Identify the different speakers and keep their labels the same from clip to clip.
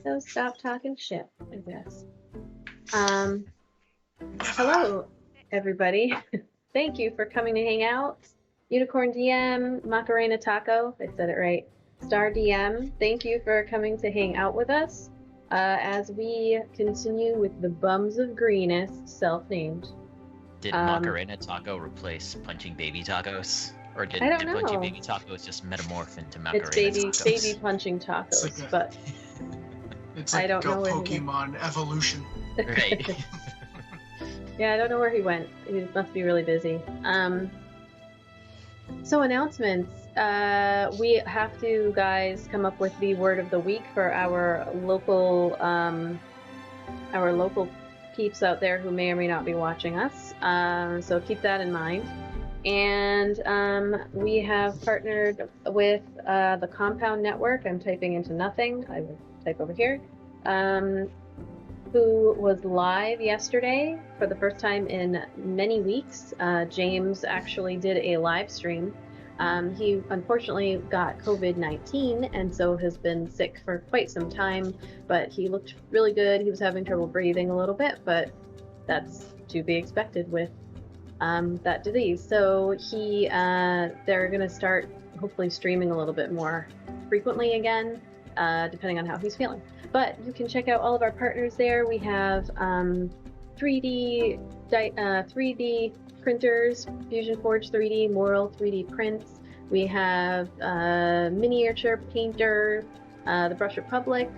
Speaker 1: So stop talking shit, I guess. Hello, everybody. Thank you for coming to hang out. Unicorn DM, Macarena Taco, I said it right. Star DM, thank you for coming to hang out with us as we continue with the Bums of Greenest, self-named.
Speaker 2: Did Macarena Taco replace Punching Baby Tacos? Or did Punching Baby Tacos just metamorph into Macarena
Speaker 1: Tacos?
Speaker 2: It's
Speaker 1: baby punching tacos, but...
Speaker 3: It's like Pokemon evolution.
Speaker 2: Right.
Speaker 1: Yeah, I don't know where he went. He must be really busy. So announcements. We have to, guys, come up with the word of the week for our local peeps out there who may or may not be watching us. So keep that in mind. And we have partnered with the Compound Network. I'm typing into nothing. I will type over here. Who was live yesterday for the first time in many weeks. James actually did a live stream. He unfortunately got COVID-19 and so has been sick for quite some time, but he looked really good. He was having trouble breathing a little bit, but that's to be expected with that disease. So they're going to start hopefully streaming a little bit more frequently again, depending on how he's feeling. But you can check out all of our partners there. We have 3D printers, Fusion Forge 3D, Moral 3D prints. We have Miniature Painter, the Brush Republic,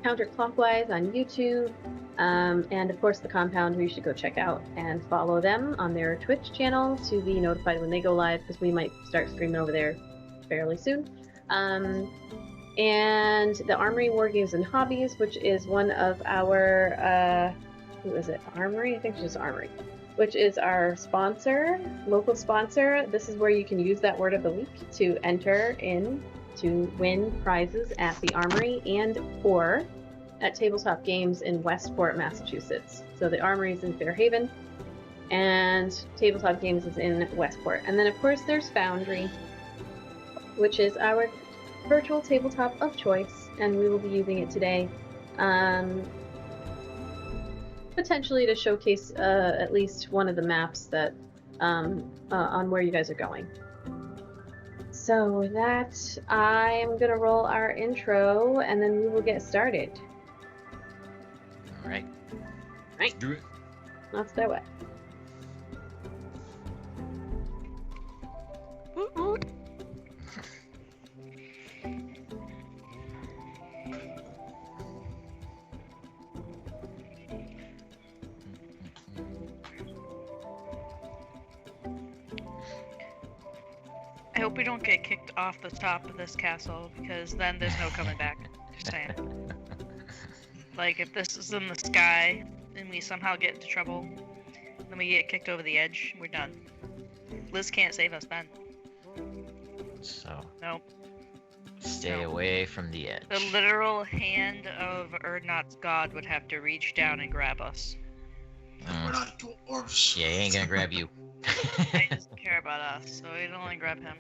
Speaker 1: Counterclockwise on YouTube, and of course the Compound, who you should go check out and follow them on their Twitch channel to be notified when they go live, because we might start streaming over there fairly soon. And the Armory War Games and Hobbies, which is one of our, who is it? Armory? I think it's just Armory, which is our sponsor, local sponsor. This is where you can use that word of the week to enter in to win prizes at the Armory and or at Tabletop Games in Westport, Massachusetts. So the Armory is in Fairhaven and Tabletop Games is in Westport. And then of course there's Foundry, which is our virtual tabletop of choice, and we will be using it today, potentially to showcase at least one of the maps that on where you guys are going. So with that, I'm gonna roll our intro, and then we will get started.
Speaker 2: All right.
Speaker 1: Right.
Speaker 2: Do it.
Speaker 1: Let's do it.
Speaker 4: I hope we don't get kicked off the top of this castle, because then there's no coming back. Just saying. Like, if this is in the sky, and we somehow get into trouble, then we get kicked over the edge, we're done. Liz can't save us then.
Speaker 2: So.
Speaker 4: Nope.
Speaker 2: Stay away from the edge.
Speaker 4: The literal hand of Erdnot's god would have to reach down and grab us.
Speaker 3: We're not dwarves.
Speaker 2: Yeah, he ain't gonna grab you.
Speaker 4: He doesn't care about us, so we'd only grab him.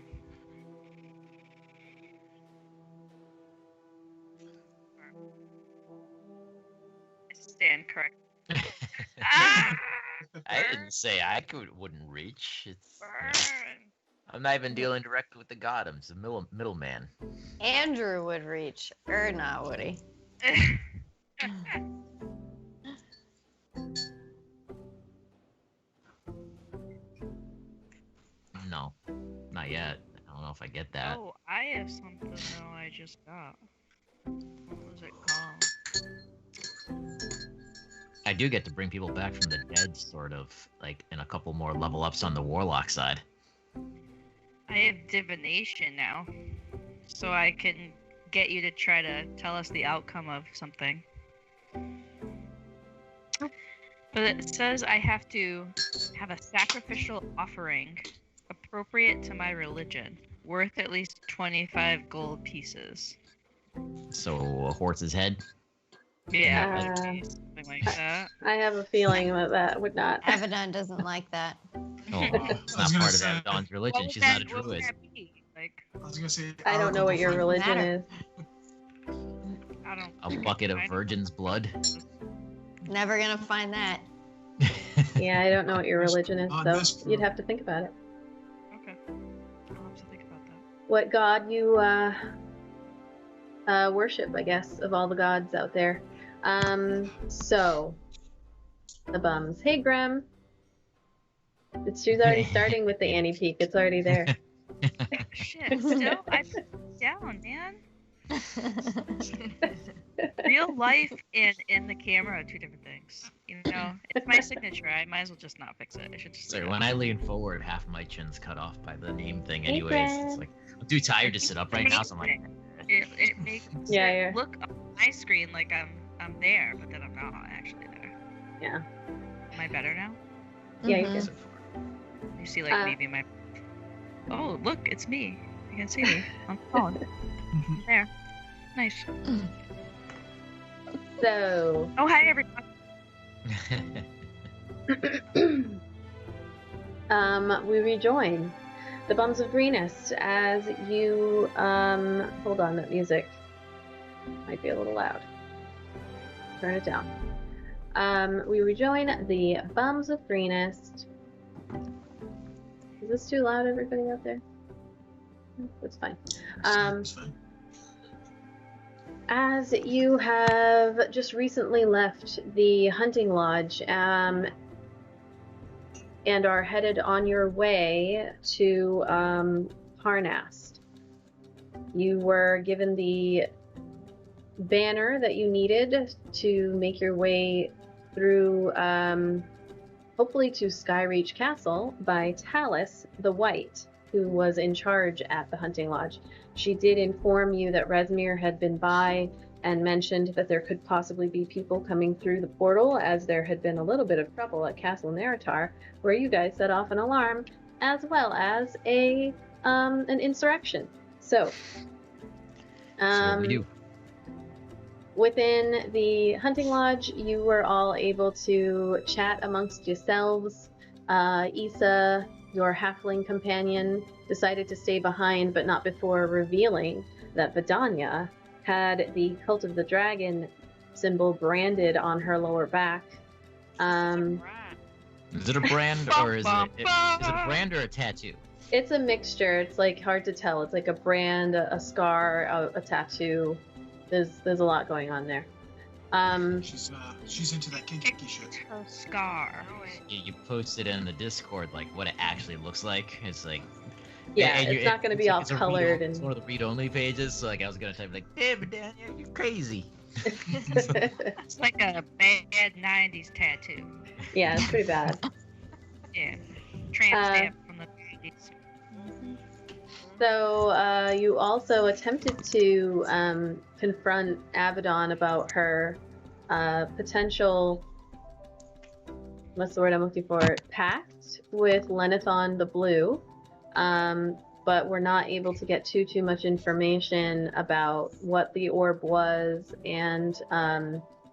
Speaker 4: I stand correct. Ah!
Speaker 2: I didn't say I wouldn't reach.
Speaker 4: Burn.
Speaker 2: I'm not even dealing directly with the god. I'm the middleman.
Speaker 5: Andrew would reach. Not would he?
Speaker 2: No, not yet. I don't know if I get that.
Speaker 4: Oh, I have something though I just got. What was it called?
Speaker 2: I do get to bring people back from the dead, sort of, like in a couple more level ups on the warlock side.
Speaker 4: I have divination now, so I can get you to try to tell us the outcome of something. But it says I have to have a sacrificial offering appropriate to my religion, worth at least 25 gold pieces.
Speaker 2: So a horse's head?
Speaker 4: Yeah, something like that.
Speaker 1: I have a feeling that would not.
Speaker 5: Abaddon doesn't like that.
Speaker 2: Oh, it's not part of Abaddon's religion. She's not a
Speaker 4: What would
Speaker 2: druid.
Speaker 4: that be? Like,
Speaker 3: I was gonna say.
Speaker 1: I don't know what your religion is.
Speaker 4: I don't
Speaker 2: A bucket of virgin's blood.
Speaker 5: Never gonna find that.
Speaker 1: Yeah, I don't know what your religion is, so you'd have to think about it.
Speaker 4: Okay. I'll have to think about that.
Speaker 1: What god you worship, I guess, of all the gods out there. So the bums. Hey, Graham. She's already starting with the Annie Peak. It's already there.
Speaker 4: Shit, still? I put it down, man. Real life and in the camera are two different things. You know, it's my signature. I might as well just not fix it. I should just.
Speaker 2: Sorry, when I lean forward, half my chin's cut off by the name thing. Anyways, it's like I'm too tired to sit up right now, so I'm like.
Speaker 4: It makes it look on my screen like I'm there, but then I'm not actually there.
Speaker 1: Yeah.
Speaker 4: Am I better now?
Speaker 1: Yeah, you did.
Speaker 4: You see, like maybe my. Oh, look, it's me. You can see me on the phone. There. Nice.
Speaker 1: So.
Speaker 4: Oh, hi, everyone.
Speaker 1: We rejoin the Bums of Greenest as you hold on, that music might be a little loud. Turn it down. We rejoin the Bums of Greenest. Is this too loud, everybody out there? That's fine.
Speaker 3: It's fine.
Speaker 1: As you have just recently left the hunting lodge and are headed on your way to Parnast, you were given the banner that you needed to make your way through, hopefully to Skyreach Castle, by Talus the White, who was in charge at the hunting lodge. She did inform you that Resmir had been by and mentioned that there could possibly be people coming through the portal, as there had been a little bit of trouble at Castle Neritar, where you guys set off an alarm, as well as an insurrection. So,
Speaker 2: what we do.
Speaker 1: Within the hunting lodge, you were all able to chat amongst yourselves. Issa, your halfling companion, decided to stay behind, but not before revealing that Vidania had the Cult of the Dragon symbol branded on her lower back.
Speaker 2: Is it a brand or is it a brand or a tattoo?
Speaker 1: It's a mixture. It's like hard to tell. It's like a brand, a scar, a tattoo. There's a lot going on there.
Speaker 3: She's into that kinky shit.
Speaker 4: Oh, scar.
Speaker 2: You posted in the Discord like what it actually looks like. It's like
Speaker 1: it's not going to be all colored.
Speaker 2: It's one of the read-only pages. So like I was gonna type like, "Hey, Vidania, you're crazy."
Speaker 4: It's like a bad '90s tattoo.
Speaker 1: Yeah, it's pretty bad.
Speaker 4: Yeah, tramp stamp from the '90s.
Speaker 1: So you also attempted to confront Abaddon about her potential, what's the word I'm looking for, pact with Lenithon the Blue, but we're not able to get too much information about what the orb was and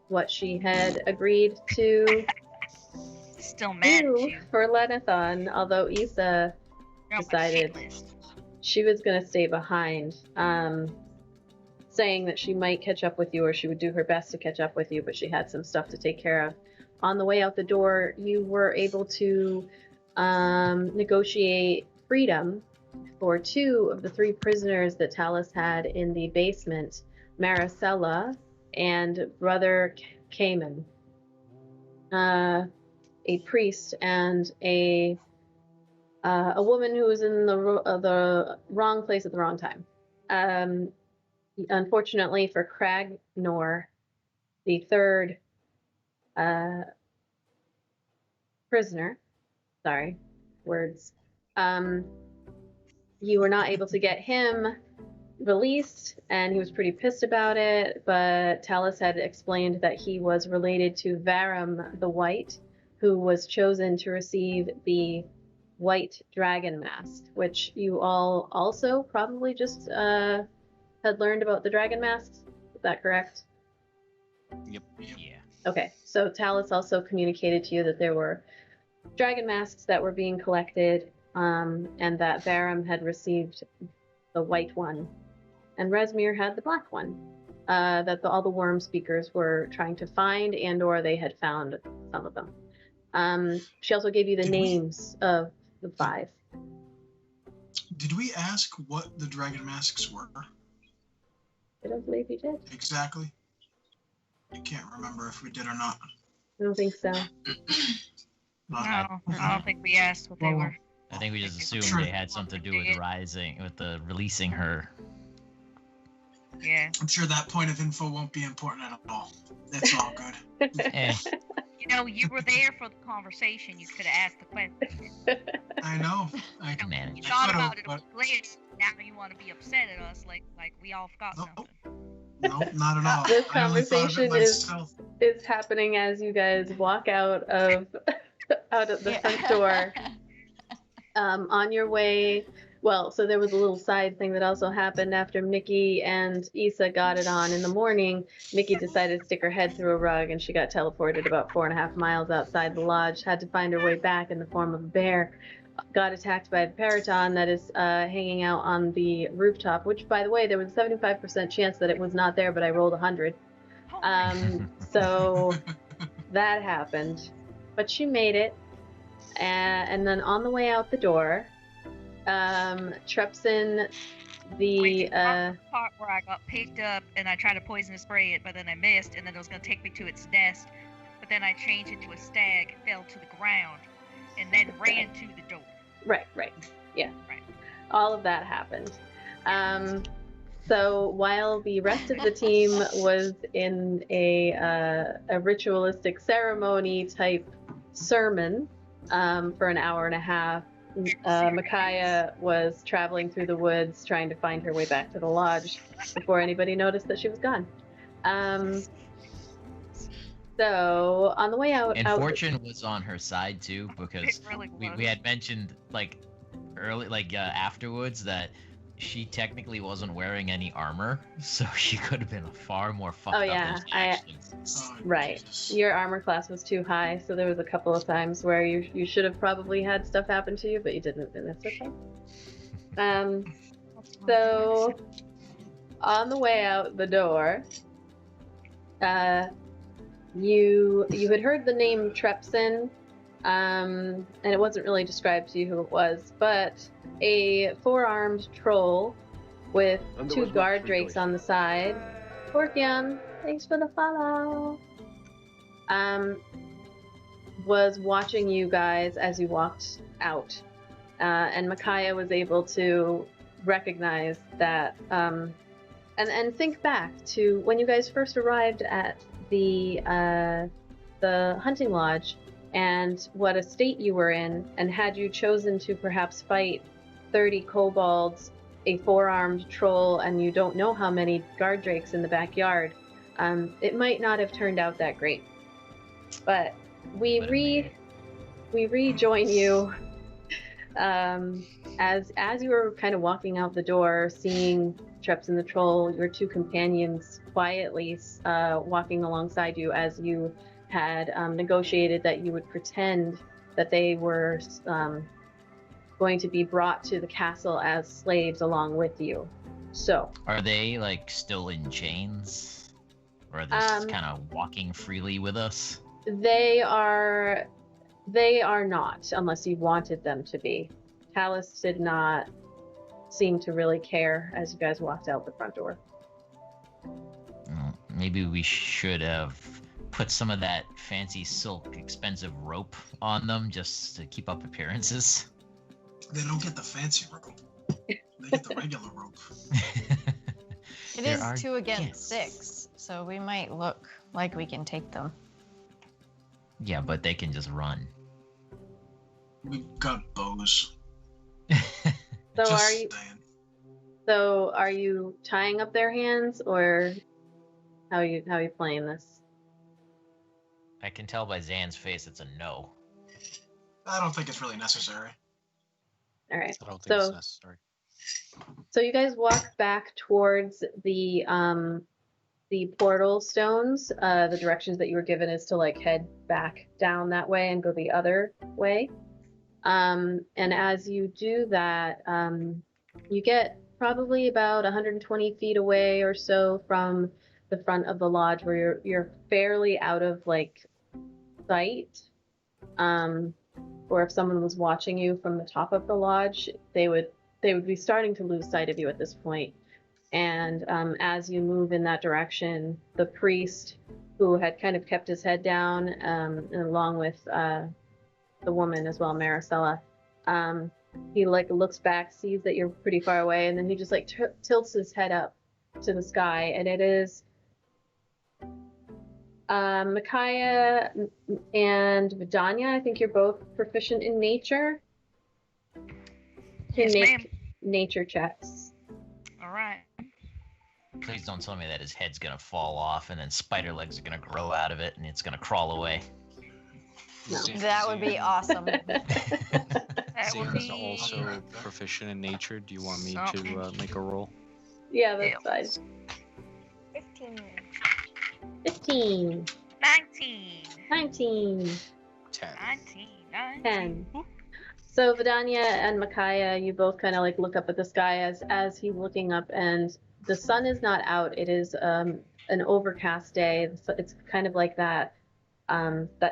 Speaker 1: what she had agreed to
Speaker 4: Still mad
Speaker 1: do for Lenithon, although Issa decided she was going to stay behind, saying that she might catch up with you, or she would do her best to catch up with you, but she had some stuff to take care of. On the way out the door, you were able to negotiate freedom for 2 of the 3 prisoners that Talus had in the basement, Maricela and Brother Cayman, a priest and a woman who was in the wrong place at the wrong time. Unfortunately for Cragnor, the 3rd prisoner, you were not able to get him released, and he was pretty pissed about it, but Talus had explained that he was related to Varum the White, who was chosen to receive the White Dragon Mask, which you all also probably just had learned about the Dragon Masks. Is that correct?
Speaker 2: Yep. Yeah.
Speaker 1: Okay, so Talus also communicated to you that there were Dragon Masks that were being collected, and that Varum had received the white one, and Resmir had the black one. that all the worm speakers were trying to find, and/or they had found some of them. She also gave you the names of the 5.
Speaker 3: Did we ask what the dragon masks were?
Speaker 1: I don't believe you did.
Speaker 3: Exactly. I can't remember if we did or not.
Speaker 1: I don't think so.
Speaker 4: No, I don't think we asked what they were.
Speaker 2: I think we just assumed they had something to do with the releasing her.
Speaker 4: Yeah.
Speaker 3: I'm sure that point of info won't be important at all. It's all good.
Speaker 4: You know, you were there for the conversation. You could have asked the question.
Speaker 3: I know.
Speaker 4: You thought about it a week later. Now you want to be upset at us like we all forgot something.
Speaker 3: No, not at all.
Speaker 1: This
Speaker 3: I only thought of it
Speaker 1: conversation
Speaker 3: myself.
Speaker 1: is happening as you guys walk out of the front door. On your way, well, so there was a little side thing that also happened after Mickey and Issa got it on in the morning. Mickey decided to stick her head through a rug, and she got teleported about 4.5 miles outside the lodge, had to find her way back in the form of a bear, got attacked by the Paraton that is hanging out on the rooftop, which, by the way, there was a 75% chance that it was not there, but I rolled 100. So that happened. But she made it. And then on the way out the door, Trepsin, the
Speaker 4: part where I got picked up and I tried to poison spray it, but then I missed, and then it was going to take me to its nest, but then I changed it to a stag, fell to the ground, and then ran to the door.
Speaker 1: Right. Yeah.
Speaker 4: Right.
Speaker 1: All of that happened. So while the rest of the team was in a ritualistic ceremony type sermon for an hour and a half, Micaiah was traveling through the woods trying to find her way back to the lodge before anybody noticed that she was gone. So on the way out,
Speaker 2: and Fortune was on her side too, because
Speaker 4: really
Speaker 2: we had mentioned afterwards that she technically wasn't wearing any armor, so she could have been far more fucked up than she actually is.
Speaker 1: Right.
Speaker 3: Jesus.
Speaker 1: Your armor class was too high, so there was a couple of times where you should have probably had stuff happen to you, but you didn't, and that's okay. So on the way out the door, you had heard the name Trepsin, and it wasn't really described to you who it was, but a 4-armed troll with 2 guard drakes on the side. Porkian, thanks for the follow. Was watching you guys as you walked out, and Micaiah was able to recognize that, and think back to when you guys first arrived at the hunting lodge, and what a state you were in, and had you chosen to perhaps fight 30 kobolds, a 4-armed troll, and you don't know how many guard drakes in the backyard, it might not have turned out that great. But we rejoin you as you were kind of walking out the door, seeing Trepsin the troll, your 2 companions quietly walking alongside you, as you had negotiated that you would pretend that they were going to be brought to the castle as slaves along with you. So
Speaker 2: are they still in chains, or are they just kind of walking freely with us?
Speaker 1: They are not, unless you wanted them to be. Talus did not seem to really care as you guys walked out the front door.
Speaker 2: Well, maybe we should have put some of that fancy silk expensive rope on them just to keep up appearances.
Speaker 3: They don't get the fancy rope. They get the regular rope.
Speaker 5: It is 2 against 6, so we might look like we can take them.
Speaker 2: Yeah, but they can just run.
Speaker 3: We've got bows.
Speaker 1: So are you tying up their hands, or how are you playing this?
Speaker 2: I can tell by Zan's face it's a no.
Speaker 3: I don't think it's really necessary.
Speaker 1: All right.
Speaker 6: I don't think it's necessary.
Speaker 1: So you guys walk back towards the portal stones. The directions that you were given is to head back down that way and go the other way. And as you do that, you get probably about 120 feet away or so from the front of the lodge where you're fairly out of like sight. Or if someone was watching you from the top of the lodge, they would be starting to lose sight of you at this point. And as you move in that direction, the priest, who had kind of kept his head down, along with the woman as well, Maricela, he like looks back, sees that you're pretty far away, and then he just like tilts his head up to the sky, and it is Micaiah and Vidania. I think you're both proficient in nature.
Speaker 4: Yes, ma'am.
Speaker 1: Nature checks.
Speaker 4: All right.
Speaker 2: Please don't tell me that his head's gonna fall off and then spider legs are gonna grow out of it and it's gonna crawl away.
Speaker 1: No.
Speaker 5: That would be awesome.
Speaker 4: That would
Speaker 6: Zane's
Speaker 4: be
Speaker 6: also proficient in nature. Do you want me to make a roll?
Speaker 1: Yeah, that's fine. 15.
Speaker 4: 19.
Speaker 1: 19.
Speaker 6: 10.
Speaker 1: 10. So Vidania and Micaiah, you both kind of like look up at the sky as he's looking up, and the sun is not out. It is an overcast day. It's kind of like that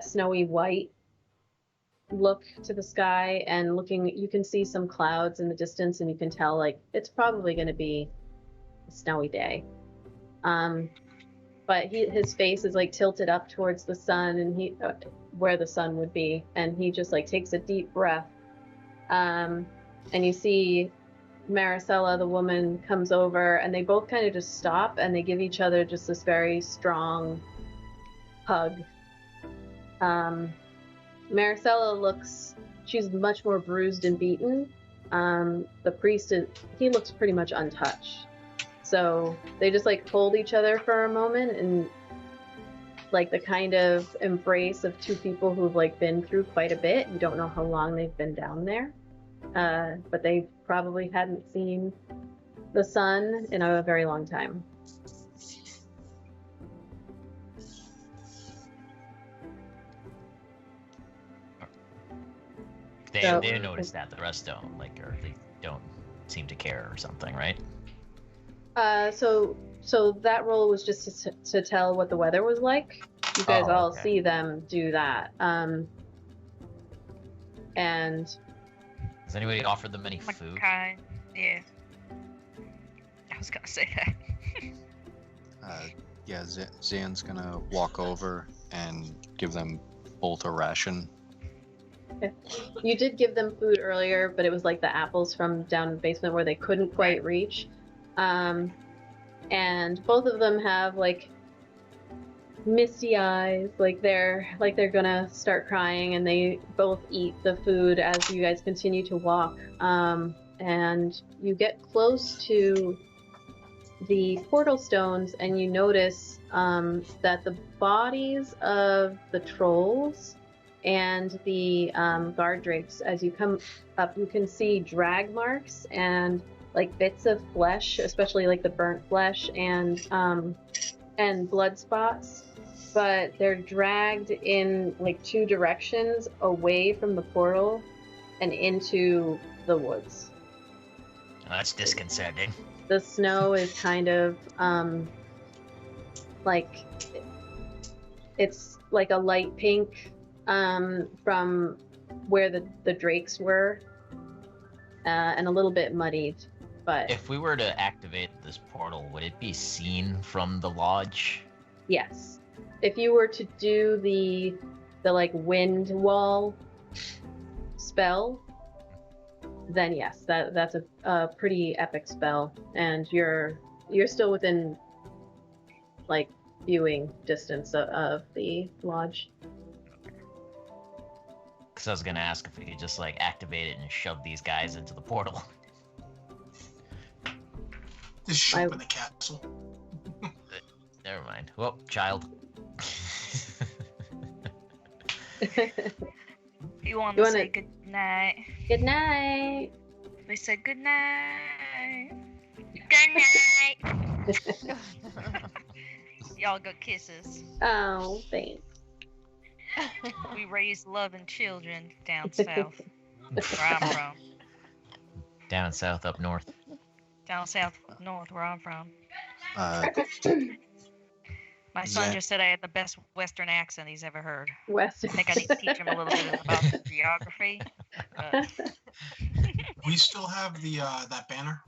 Speaker 1: snowy white look to the sky, and you can see some clouds in the distance, and you can tell like it's probably going to be a snowy day. But his face is like tilted up towards the sun, and where the sun would be, and he just like takes a deep breath. And you see Maricela, the woman, comes over, and they both kind of just stop, and they give each other just this very strong hug. Maricela she's much more bruised and beaten. The priest, he looks pretty much untouched. So they just like hold each other for a moment, and like the kind of embrace of two people who've like been through quite a bit. You don't know how long they've been down there, but they probably hadn't seen the sun in a very long time.
Speaker 2: They notice that, the rest don't, like, or they don't seem to care or something, right?
Speaker 1: So that roll was just to tell what the weather was like. You guys all see them do that. And
Speaker 2: has anybody offered them any food?
Speaker 4: Yeah. I was gonna say that.
Speaker 6: Yeah, Zan's gonna walk over and give them both a ration.
Speaker 1: Okay. You did give them food earlier, but it was like the apples from down in the basement where they couldn't quite reach. And both of them have like misty eyes, like they're gonna start crying, and they both eat the food as you guys continue to walk. And you get close to the portal stones, and you notice that the bodies of the trolls and the guard drakes, as you come up, you can see drag marks and like bits of flesh, especially like the burnt flesh and blood spots, but they're dragged in like two directions away from the portal and into the woods.
Speaker 2: That's disconcerting.
Speaker 1: The snow is kind of like it's like a light pink from where the drakes were, and a little bit muddied. But
Speaker 2: if we were to activate this portal, would it be seen from the lodge?
Speaker 1: Yes. If you were to do the like wind wall spell, then yes, that's a pretty epic spell, and you're still within like viewing distance of the lodge.
Speaker 2: Because I was gonna ask if we could just like activate it and shove these guys into the portal.
Speaker 3: Just show up in the castle.
Speaker 2: Never mind. Well, child.
Speaker 4: You want to say good night?
Speaker 1: Good night.
Speaker 4: We said good night. Good night. Y'all go kisses.
Speaker 1: Oh, thanks.
Speaker 4: We raise loving children down south, where I'm from.
Speaker 2: Down south, up north.
Speaker 4: Down south, north, where I'm from. My son just said I had the best Western accent he's ever heard.
Speaker 1: Western.
Speaker 4: I think I need to teach him a little bit about the geography. But...
Speaker 3: We still have the that banner.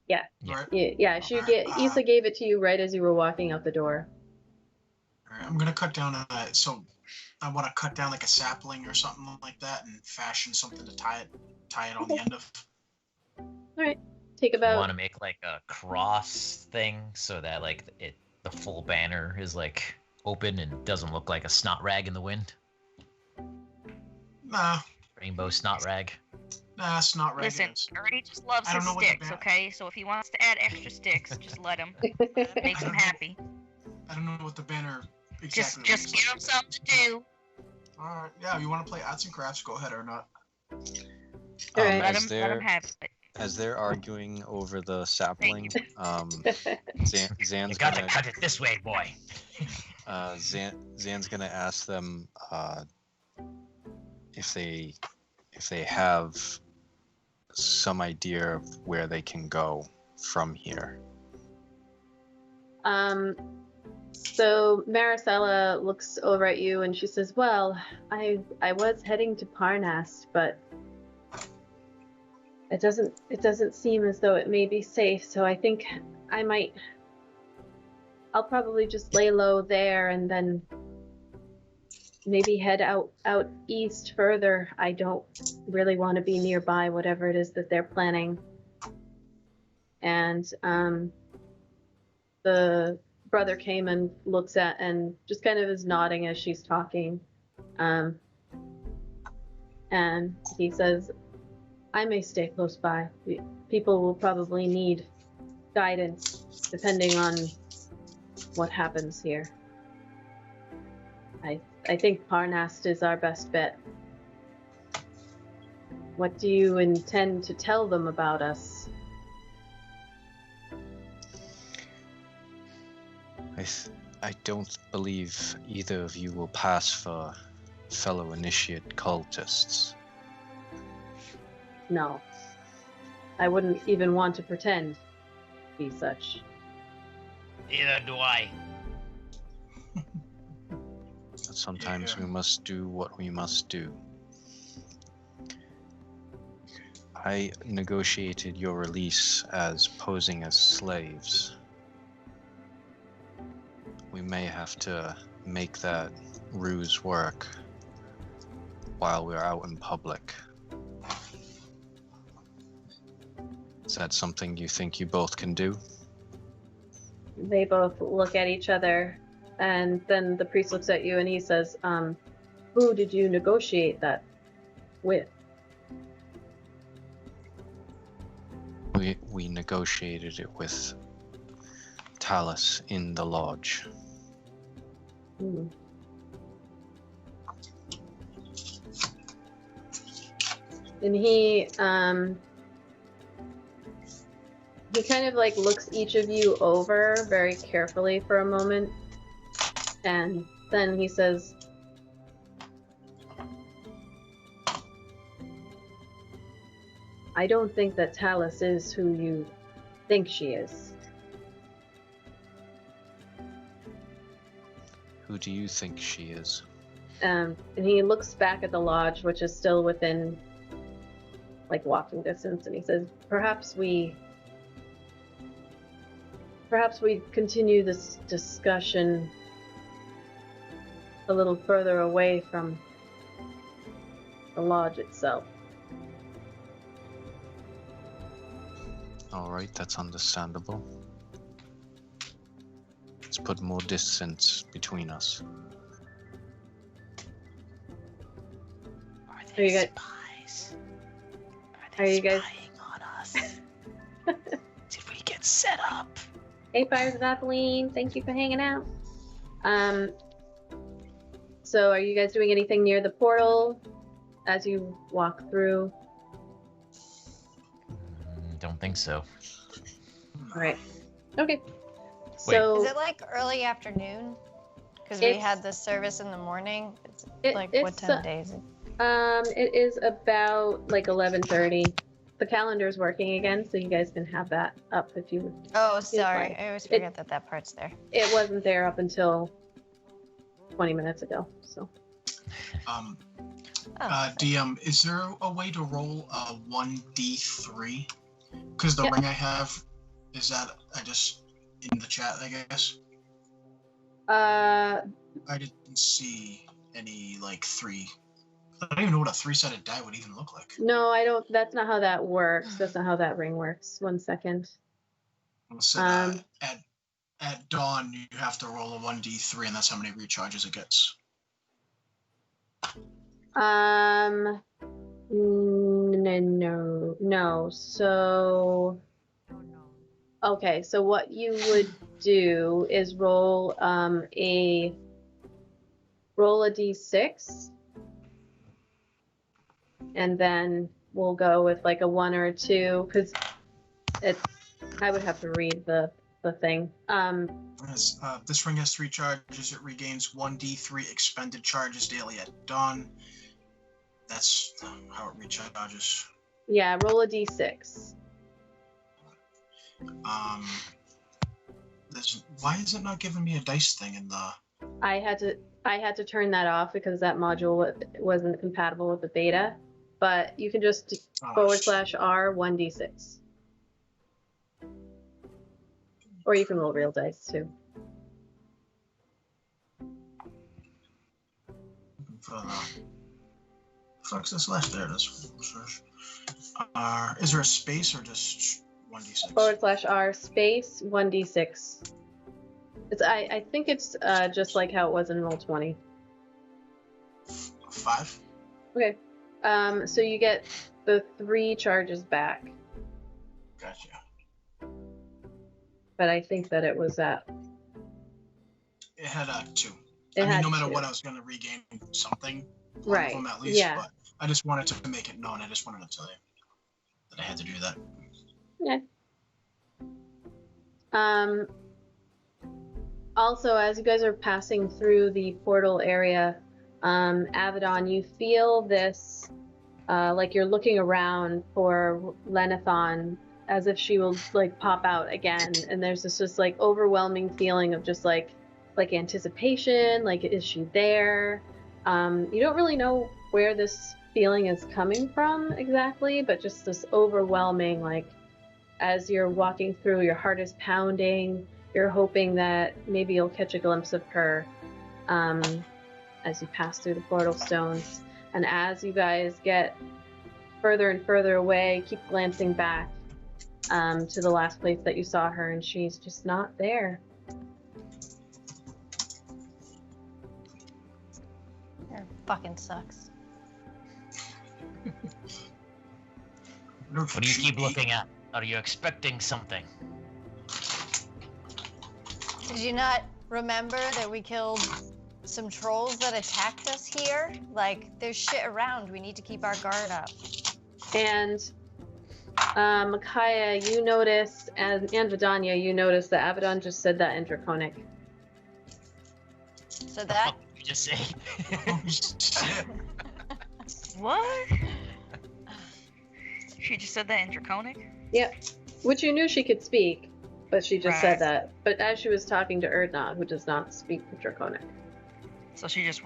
Speaker 1: Yeah.
Speaker 3: Right.
Speaker 1: Yeah. Issa gave it to you right as you were walking out the door.
Speaker 3: All right, I'm gonna cut down so I want to cut down like a sapling or something like that and fashion something to tie it on the end of.
Speaker 1: All right. Take about.
Speaker 2: You want to make like a cross thing so that like the full banner is like open and doesn't look like a snot rag in the wind.
Speaker 3: Nah.
Speaker 2: Rainbow snot rag.
Speaker 3: Nah, snot rag.
Speaker 4: Listen, Ernie just loves his sticks, okay? So if he wants to add extra sticks, just let him. Makes him happy.
Speaker 3: I don't know what the banner exactly
Speaker 4: Just give him something to do.
Speaker 3: Alright, yeah, you want to play arts and crafts, go ahead or not.
Speaker 1: All right.
Speaker 4: Let him have it.
Speaker 6: As they're arguing over the sapling, Zan's
Speaker 2: You got to
Speaker 6: gonna
Speaker 2: cut it this way, boy.
Speaker 6: Zan's gonna ask them if they have some idea of where they can go from here.
Speaker 1: So Maricela looks over at you and she says, "Well, I was heading to Parnast, but it doesn't seem as though it may be safe. So I think I'll probably just lay low there and then maybe head out east further. I don't really want to be nearby whatever it is that they're planning." And the brother came and looks at and just kind of is nodding as she's talking. And he says, "I may stay close by. People will probably need guidance depending on what happens here. I think Parnast is our best bet. What do you intend to tell them about us?"
Speaker 6: I don't believe either of you will pass for fellow initiate cultists.
Speaker 1: No. I wouldn't even want to pretend to be such.
Speaker 2: Neither do I.
Speaker 6: But sometimes we must do what we must do. I negotiated your release as posing as slaves. We may have to make that ruse work while we're out in public. Is that something you think you both can do?
Speaker 1: They both look at each other, and then the priest looks at you and he says, "Who did you negotiate that with?"
Speaker 6: We negotiated it with Talus in the lodge.
Speaker 1: Hmm. And he kind of like looks each of you over very carefully for a moment, and then he says, "I don't think that Talus is who you think she is."
Speaker 6: Who do you think she is?
Speaker 1: And he looks back at the lodge, which is still within like walking distance, and he says, perhaps we continue this discussion a little further away from the lodge itself."
Speaker 6: All right, that's understandable. Let's put more distance between us.
Speaker 2: Are
Speaker 1: Are
Speaker 2: they
Speaker 1: you guys-
Speaker 2: spies?
Speaker 1: Are you guys-
Speaker 2: spying on us? Did we get set up?
Speaker 1: Hey, Fires of Atheline, thank you for hanging out. So are you guys doing anything near the portal as you walk through?
Speaker 2: Don't think so.
Speaker 1: All right. Okay. So
Speaker 5: Is it like early afternoon? Because we
Speaker 1: It's-
Speaker 5: had the service in the morning. It's
Speaker 1: It-
Speaker 5: like
Speaker 1: it's,
Speaker 5: what time of day is it?
Speaker 1: it is about like 11:30. the calendar's working again, so you guys can have that up if you.
Speaker 5: Oh, sorry.
Speaker 1: like.
Speaker 5: I always forget that part's there.
Speaker 1: It wasn't there up until 20 minutes ago. So.
Speaker 3: DM, is there a way to roll a 1d3? Because the ring I have is that I just in the chat, I guess. I didn't see any like 3. I don't even know what a 3-sided die would even look like.
Speaker 1: No, I don't. That's not how that works. That's not how that ring works. 1 second.
Speaker 3: So, at dawn, you have to roll a 1d3, and that's how many recharges it gets.
Speaker 1: No. So, okay. So what you would do is roll a d6, and then we'll go with like a 1 or a 2 because I would have to read the thing.
Speaker 3: This ring has 3 charges. It regains 1d3 expended charges daily at dawn. That's how it recharges.
Speaker 1: Yeah, roll a d6.
Speaker 3: Why is it not giving me a dice thing in the?
Speaker 1: I had to turn that off because that module wasn't compatible with the beta. But you can just /R 1d6. Or you can roll real dice too.
Speaker 3: Fuck's this last there? This. Is there a space or just 1d6?
Speaker 1: /R space 1d6. I think it's just like how it was in Roll20.
Speaker 3: 5.
Speaker 1: Okay. So you get the 3 charges back.
Speaker 3: Gotcha.
Speaker 1: But I think that it was at.
Speaker 3: It had 2.
Speaker 1: No
Speaker 3: matter what, I was going to regain something.
Speaker 1: Right.
Speaker 3: From at least,
Speaker 1: yeah.
Speaker 3: But I just wanted to make it known. I just wanted to tell you that I had to do that.
Speaker 1: Yeah. Also, as you guys are passing through the portal area, Avedon, you feel this, like you're looking around for Lenithon, as if she will like pop out again, and there's this just like overwhelming feeling of just like anticipation, like is she there? You don't really know where this feeling is coming from exactly, but just this overwhelming, like as you're walking through, your heart is pounding, you're hoping that maybe you'll catch a glimpse of her as you pass through the portal stones. And as you guys get further and further away, keep glancing back to the last place that you saw her, and she's just not there.
Speaker 5: That fucking sucks.
Speaker 2: What do you keep looking at? Are you expecting something?
Speaker 5: Did you not remember that we killed some trolls that attacked us here? Like, there's shit around. We need to keep our guard up.
Speaker 1: And Micaiah, you notice, and Vidania, you notice that Avedon just said that in Draconic.
Speaker 5: So that?
Speaker 2: What did you just say?
Speaker 3: Oh, shit.
Speaker 4: What? She just said that in Draconic?
Speaker 1: Yep. Which you knew she could speak, but she just said
Speaker 4: Right.
Speaker 1: that. But as she was talking to Erdnot, who does not speak Draconic.
Speaker 4: So she just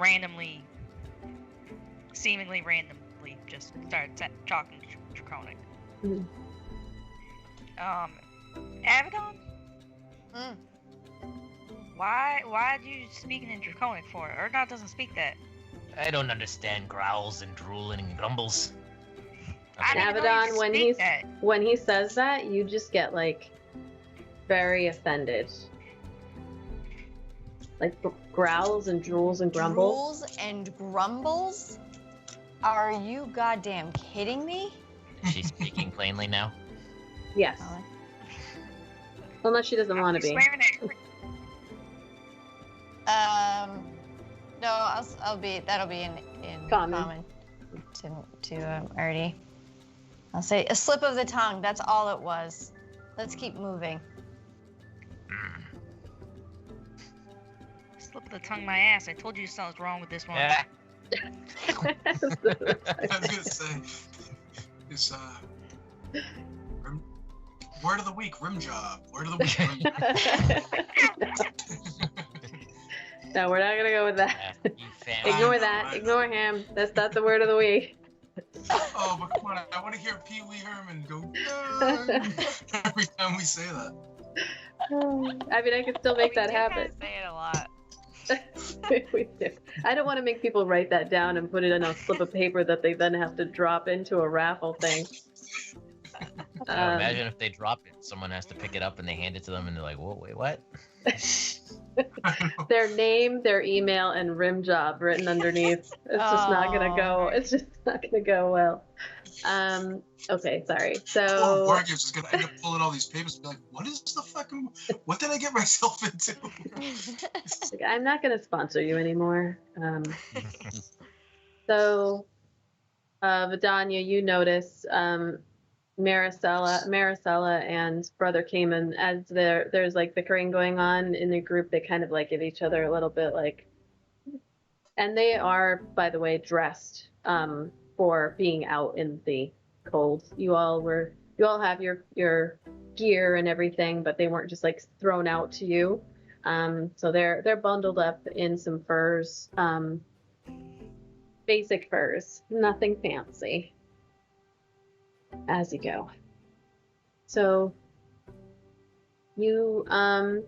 Speaker 4: seemingly randomly, just started talking Draconic.
Speaker 1: Mhm.
Speaker 4: Avedon?
Speaker 5: Mm.
Speaker 4: Why do you speaking in Draconic for? Erdnot doesn't speak that.
Speaker 2: I don't understand growls and drooling and grumbles.
Speaker 4: I didn't know you
Speaker 1: Avedon,
Speaker 4: could
Speaker 1: when
Speaker 4: speak that.
Speaker 1: when he says that, you just get like very offended. Like growls and drools and grumbles.
Speaker 5: Drools and grumbles? Are you goddamn kidding me?
Speaker 2: She's speaking plainly now.
Speaker 1: Yes. Unless she doesn't want to be.
Speaker 4: Swearing at
Speaker 5: No, that'll be in
Speaker 1: Common.
Speaker 5: to Artie. I'll say a slip of the tongue. That's all it was. Let's keep moving.
Speaker 4: Slip of the tongue my ass. I told you something's wrong with this one.
Speaker 2: Yeah.
Speaker 3: I was gonna say, Word of the week, rim job. Word of the week, rim job.
Speaker 1: No, we're not gonna go with that. Ignore that. Ignore him. That's not the word of the week.
Speaker 3: Oh, but come on! I want to hear Pee Wee Herman go every time we say that.
Speaker 1: I mean, I can still make that happen.
Speaker 5: Say it a lot.
Speaker 1: We do. I don't want to make people write that down and put it in a slip of paper that they then have to drop into a raffle thing.
Speaker 2: Imagine if they drop it, someone has to pick it up and they hand it to them and they're like, whoa, wait, what?
Speaker 1: Their name, their email, and rim job written underneath. It's just not gonna go. It's just not gonna go well. Okay, sorry. So
Speaker 3: Borg is just gonna end up pulling all these papers and be like, "What is the fucking? What did I get myself into?"
Speaker 1: I'm not gonna sponsor you anymore. So, Vidania, you notice Maricela and Brother Cayman, as there's like bickering going on in the group, they kind of like give each other a little bit like, and they are, by the way, dressed for being out in the cold. You all have your gear and everything, but they weren't just like thrown out to you. So they're bundled up in some furs, basic furs, nothing fancy. As you go. So you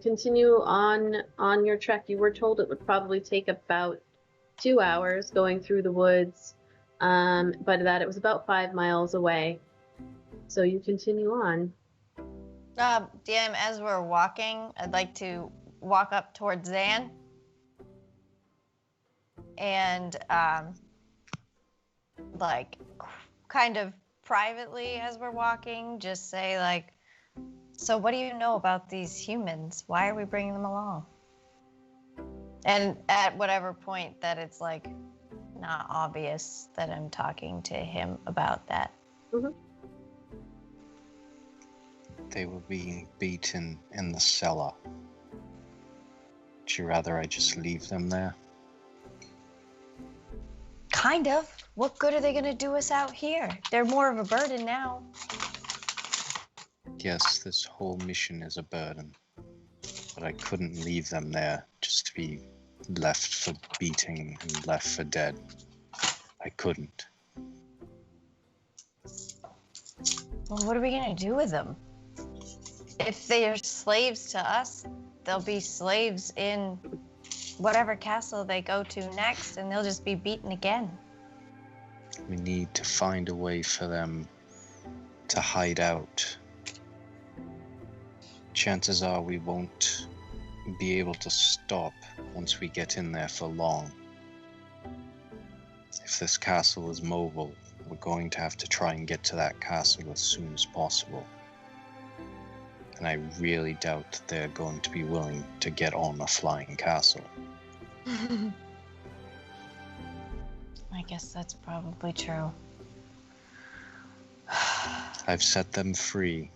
Speaker 1: continue on your trek. You were told it would probably take about 2 hours going through the woods, but that it was about 5 miles away. So you continue on.
Speaker 5: DM, as we're walking, I'd like to walk up towards Zan and like kind of privately as we're walking, just say like, so what do you know about these humans? Why are we bringing them along? And at whatever point that it's like not obvious that I'm talking to him about that.
Speaker 1: Mm-hmm.
Speaker 6: They were being beaten in the cellar. Would you rather I just leave them there?
Speaker 5: Kind of. What good are they going to do us out here? They're more of a burden now.
Speaker 6: Yes, this whole mission is a burden. But I couldn't leave them there just to be left for beating and left for dead. I couldn't.
Speaker 5: Well, what are we going to do with them? If they are slaves to us, they'll be slaves in whatever castle they go to next, and they'll just be beaten again.
Speaker 6: We need to find a way for them to hide out. Chances are we won't be able to stop once we get in there for long. If this castle is mobile, we're going to have to try and get to that castle as soon as possible. And I really doubt that they're going to be willing to get on a flying castle.
Speaker 5: I guess that's probably true.
Speaker 6: I've set them free.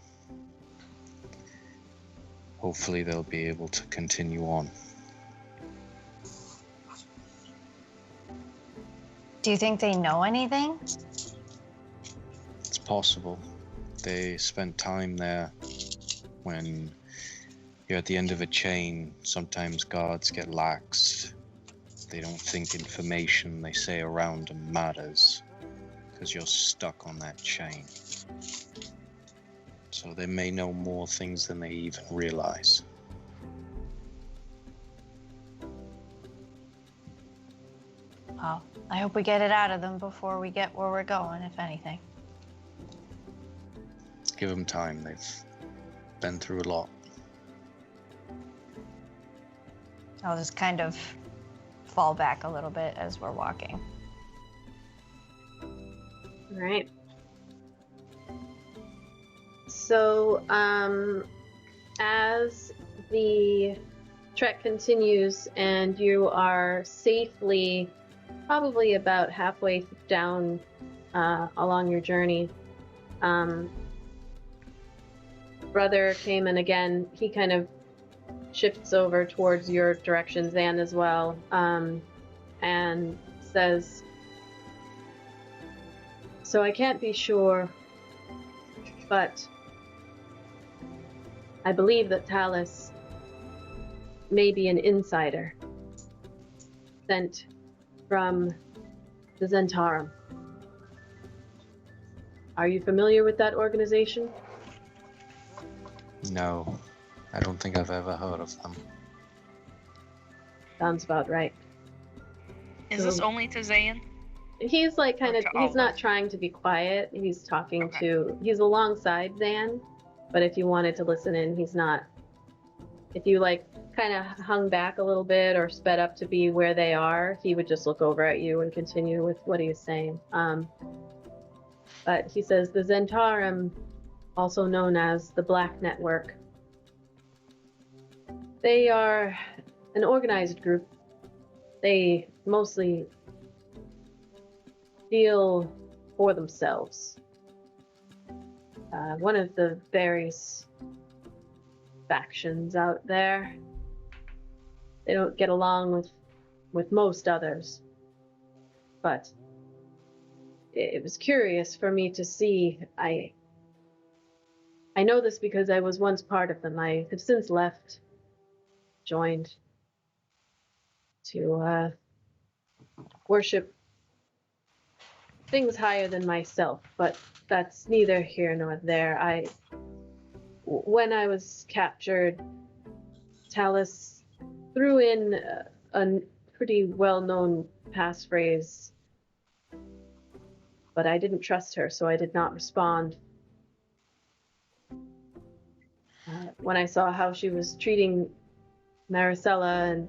Speaker 6: Hopefully they'll be able to continue on.
Speaker 5: Do you think they know anything?
Speaker 6: It's possible. They spent time there. When you're at the end of a chain, sometimes guards get lax. They don't think information they say around them matters, because you're stuck on that chain. So they may know more things than they even realize.
Speaker 5: Well, I hope we get it out of them before we get where we're going, if anything.
Speaker 6: Give them time. They've been through a lot.
Speaker 5: I'll just kind of fall back a little bit as we're walking.
Speaker 1: All right. So, as the trek continues and you are safely, probably about halfway down along your journey, Brother came in again. He kind of shifts over towards your direction, Zan, as well, and says, so I can't be sure But I believe that Talus may be an insider sent from the Zentarum. Are you familiar with that organization?
Speaker 6: No, I don't think I've ever heard of them.
Speaker 1: Sounds about right.
Speaker 4: Is this only to Zayn?
Speaker 1: He's like kind
Speaker 4: Or
Speaker 1: of,
Speaker 4: to all
Speaker 1: he's
Speaker 4: of
Speaker 1: not
Speaker 4: us?
Speaker 1: trying to be quiet. He's talking
Speaker 4: Okay.
Speaker 1: to, he's alongside Zan, but if you wanted to listen in, he's not. If you like kind of hung back a little bit or sped up to be where they are, he would just look over at you and continue with what he was saying. But he says the Zentarum, also known as the Black Network, they are an organized group. They mostly deal for themselves. One of the various factions out there. They don't get along with most others. But it was curious for me to see. I know this because I was once part of them. I have since left, joined to worship things higher than myself, but that's neither here nor there. When I was captured, Talus threw in a pretty well-known passphrase, but I didn't trust her, so I did not respond. When I saw how she was treating Maricela and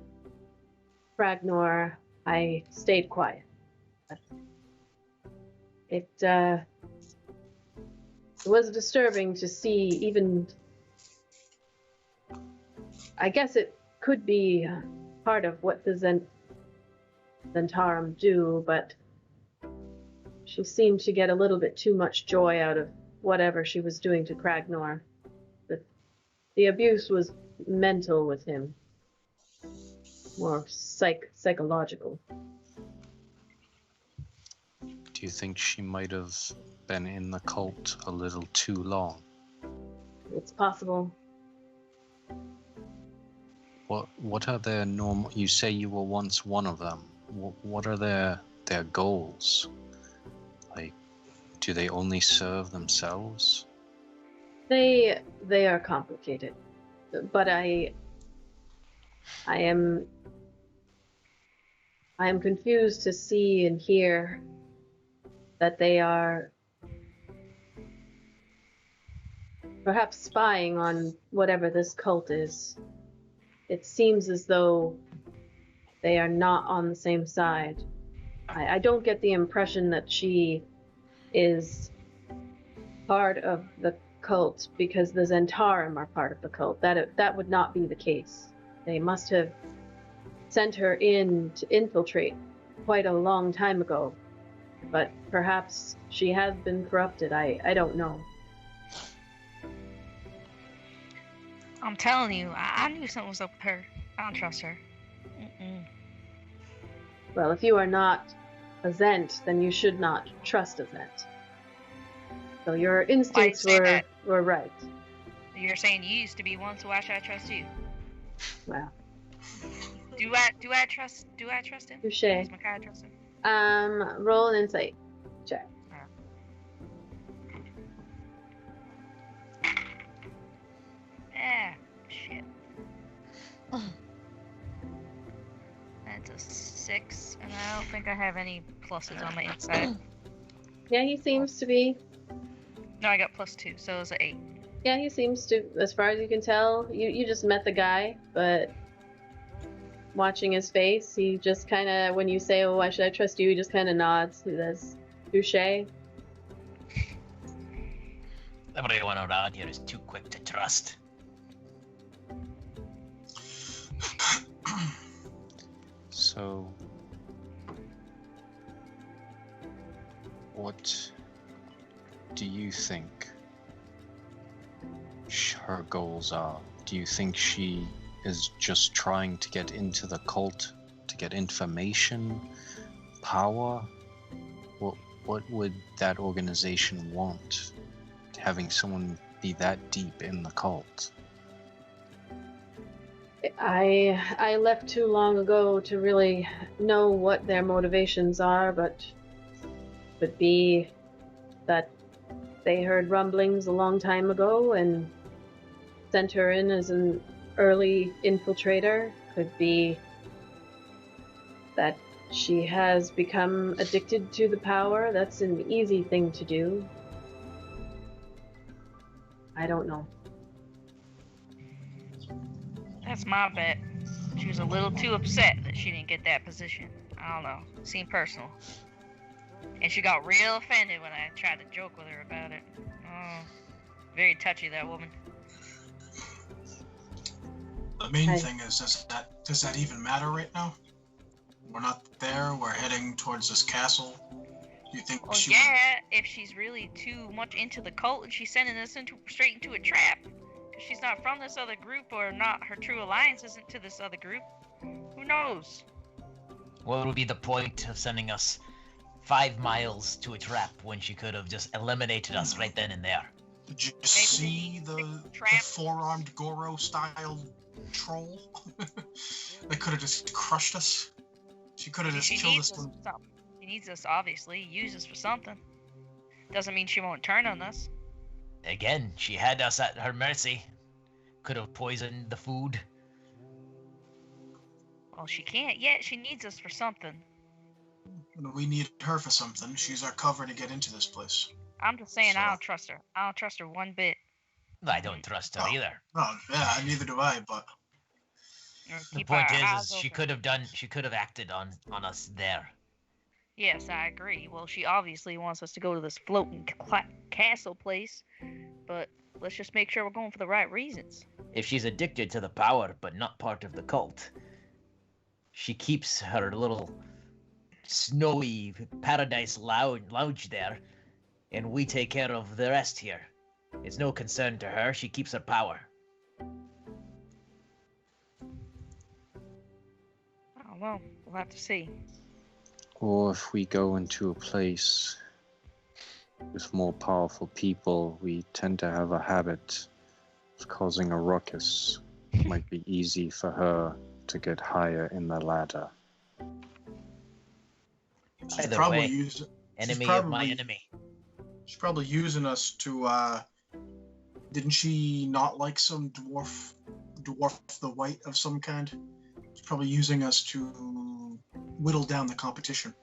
Speaker 1: Ragnar, I stayed quiet. It was disturbing to see, even, I guess it could be part of what the Zentarum do, but she seemed to get a little bit too much joy out of whatever she was doing to Ragnar. The abuse was mental with him, more psychological.
Speaker 6: Do you think she might have been in the cult a little too long?
Speaker 1: It's possible.
Speaker 6: What are their normal? You say you were once one of them. What are their goals? Like, do they only serve themselves?
Speaker 1: They are complicated, but I am confused to see and hear that they are perhaps spying on whatever this cult is. It seems as though they are not on the same side. I don't get the impression that she is part of the cult because the Zentarum are part of the cult. That would not be the case. They must have sent her in to infiltrate quite a long time ago. But perhaps she has been corrupted. I don't know.
Speaker 4: I'm telling you, I knew something was up with her. I don't trust her. Mm-mm.
Speaker 1: Well, if you are not a Zent, then you should not trust a Zent. So your instincts
Speaker 4: say that?
Speaker 1: were right.
Speaker 4: You're saying you used to be one, so why should I trust you?
Speaker 1: Wow.
Speaker 4: Do I trust him?
Speaker 1: Touche.
Speaker 4: Does Makai trust him?
Speaker 1: Roll an insight check.
Speaker 4: Shit. That's a 6, and I don't think I have any pluses on my inside.
Speaker 1: Yeah, he seems to be.
Speaker 4: No, I got +2, so it was an 8.
Speaker 1: Yeah, he seems to, as far as you can tell. You just met the guy, but watching his face, he just kind of, when you say, "Oh, why should I trust you?" he just kind of nods. He says, "Touche."
Speaker 2: Everyone around here is too quick to trust.
Speaker 6: So, what do you think her goals are? Do you think she is just trying to get into the cult to get information, power? What would that organization want? having someone be that deep in the cult?
Speaker 1: I left too long ago to really know what their motivations are, but could be that they heard rumblings a long time ago and sent her in as an early infiltrator. Could be that she has become addicted to the power. That's an easy thing to do. I don't know.
Speaker 4: That's my bet. She was a little too upset that she didn't get that position. I don't know. Seemed personal. And she got real offended when I tried to joke with her about it. Oh, very touchy, that woman.
Speaker 3: The main thing is, does that even matter right now? We're not there. We're heading towards this castle. Do you think
Speaker 4: Well,
Speaker 3: she
Speaker 4: yeah, if she's really too much into the cult and she's sending us straight into a trap. If she's not from this other group, or not, her true alliance isn't to this other group. Who knows?
Speaker 2: What would be the point of sending us 5 miles to a trap when she could have just eliminated us right then and there?
Speaker 3: Did you see the four-armed Goro-style troll? They could have just crushed us. She could have just killed us.
Speaker 4: She needs us, obviously. Use us for something. Doesn't mean she won't turn on us.
Speaker 2: Again, she had us at her mercy. Could have poisoned the food.
Speaker 4: Well, she can't yet. She needs us for something.
Speaker 3: We need her for something. She's our cover to get into this place.
Speaker 4: I'm just saying, I don't trust her. I don't trust her one bit.
Speaker 2: I don't trust her either.
Speaker 3: Oh, yeah, neither do I, but...
Speaker 2: The point is she could have acted on us there.
Speaker 4: Yes, I agree. Well, she obviously wants us to go to this floating castle place, but let's just make sure we're going for the right reasons.
Speaker 2: If she's addicted to the power but not part of the cult, she keeps her little snowy paradise lounge there, and we take care of the rest here. It's no concern to her. She keeps her power.
Speaker 4: Oh, well, we'll have to see.
Speaker 6: Or if we go into a place with more powerful people, we tend to have a habit of causing a ruckus. It might be easy for her to get higher in the ladder.
Speaker 2: Either way, enemy of my enemy.
Speaker 3: She's probably using us to, didn't she not like some dwarf the white of some kind? She's probably using us to whittle down the competition.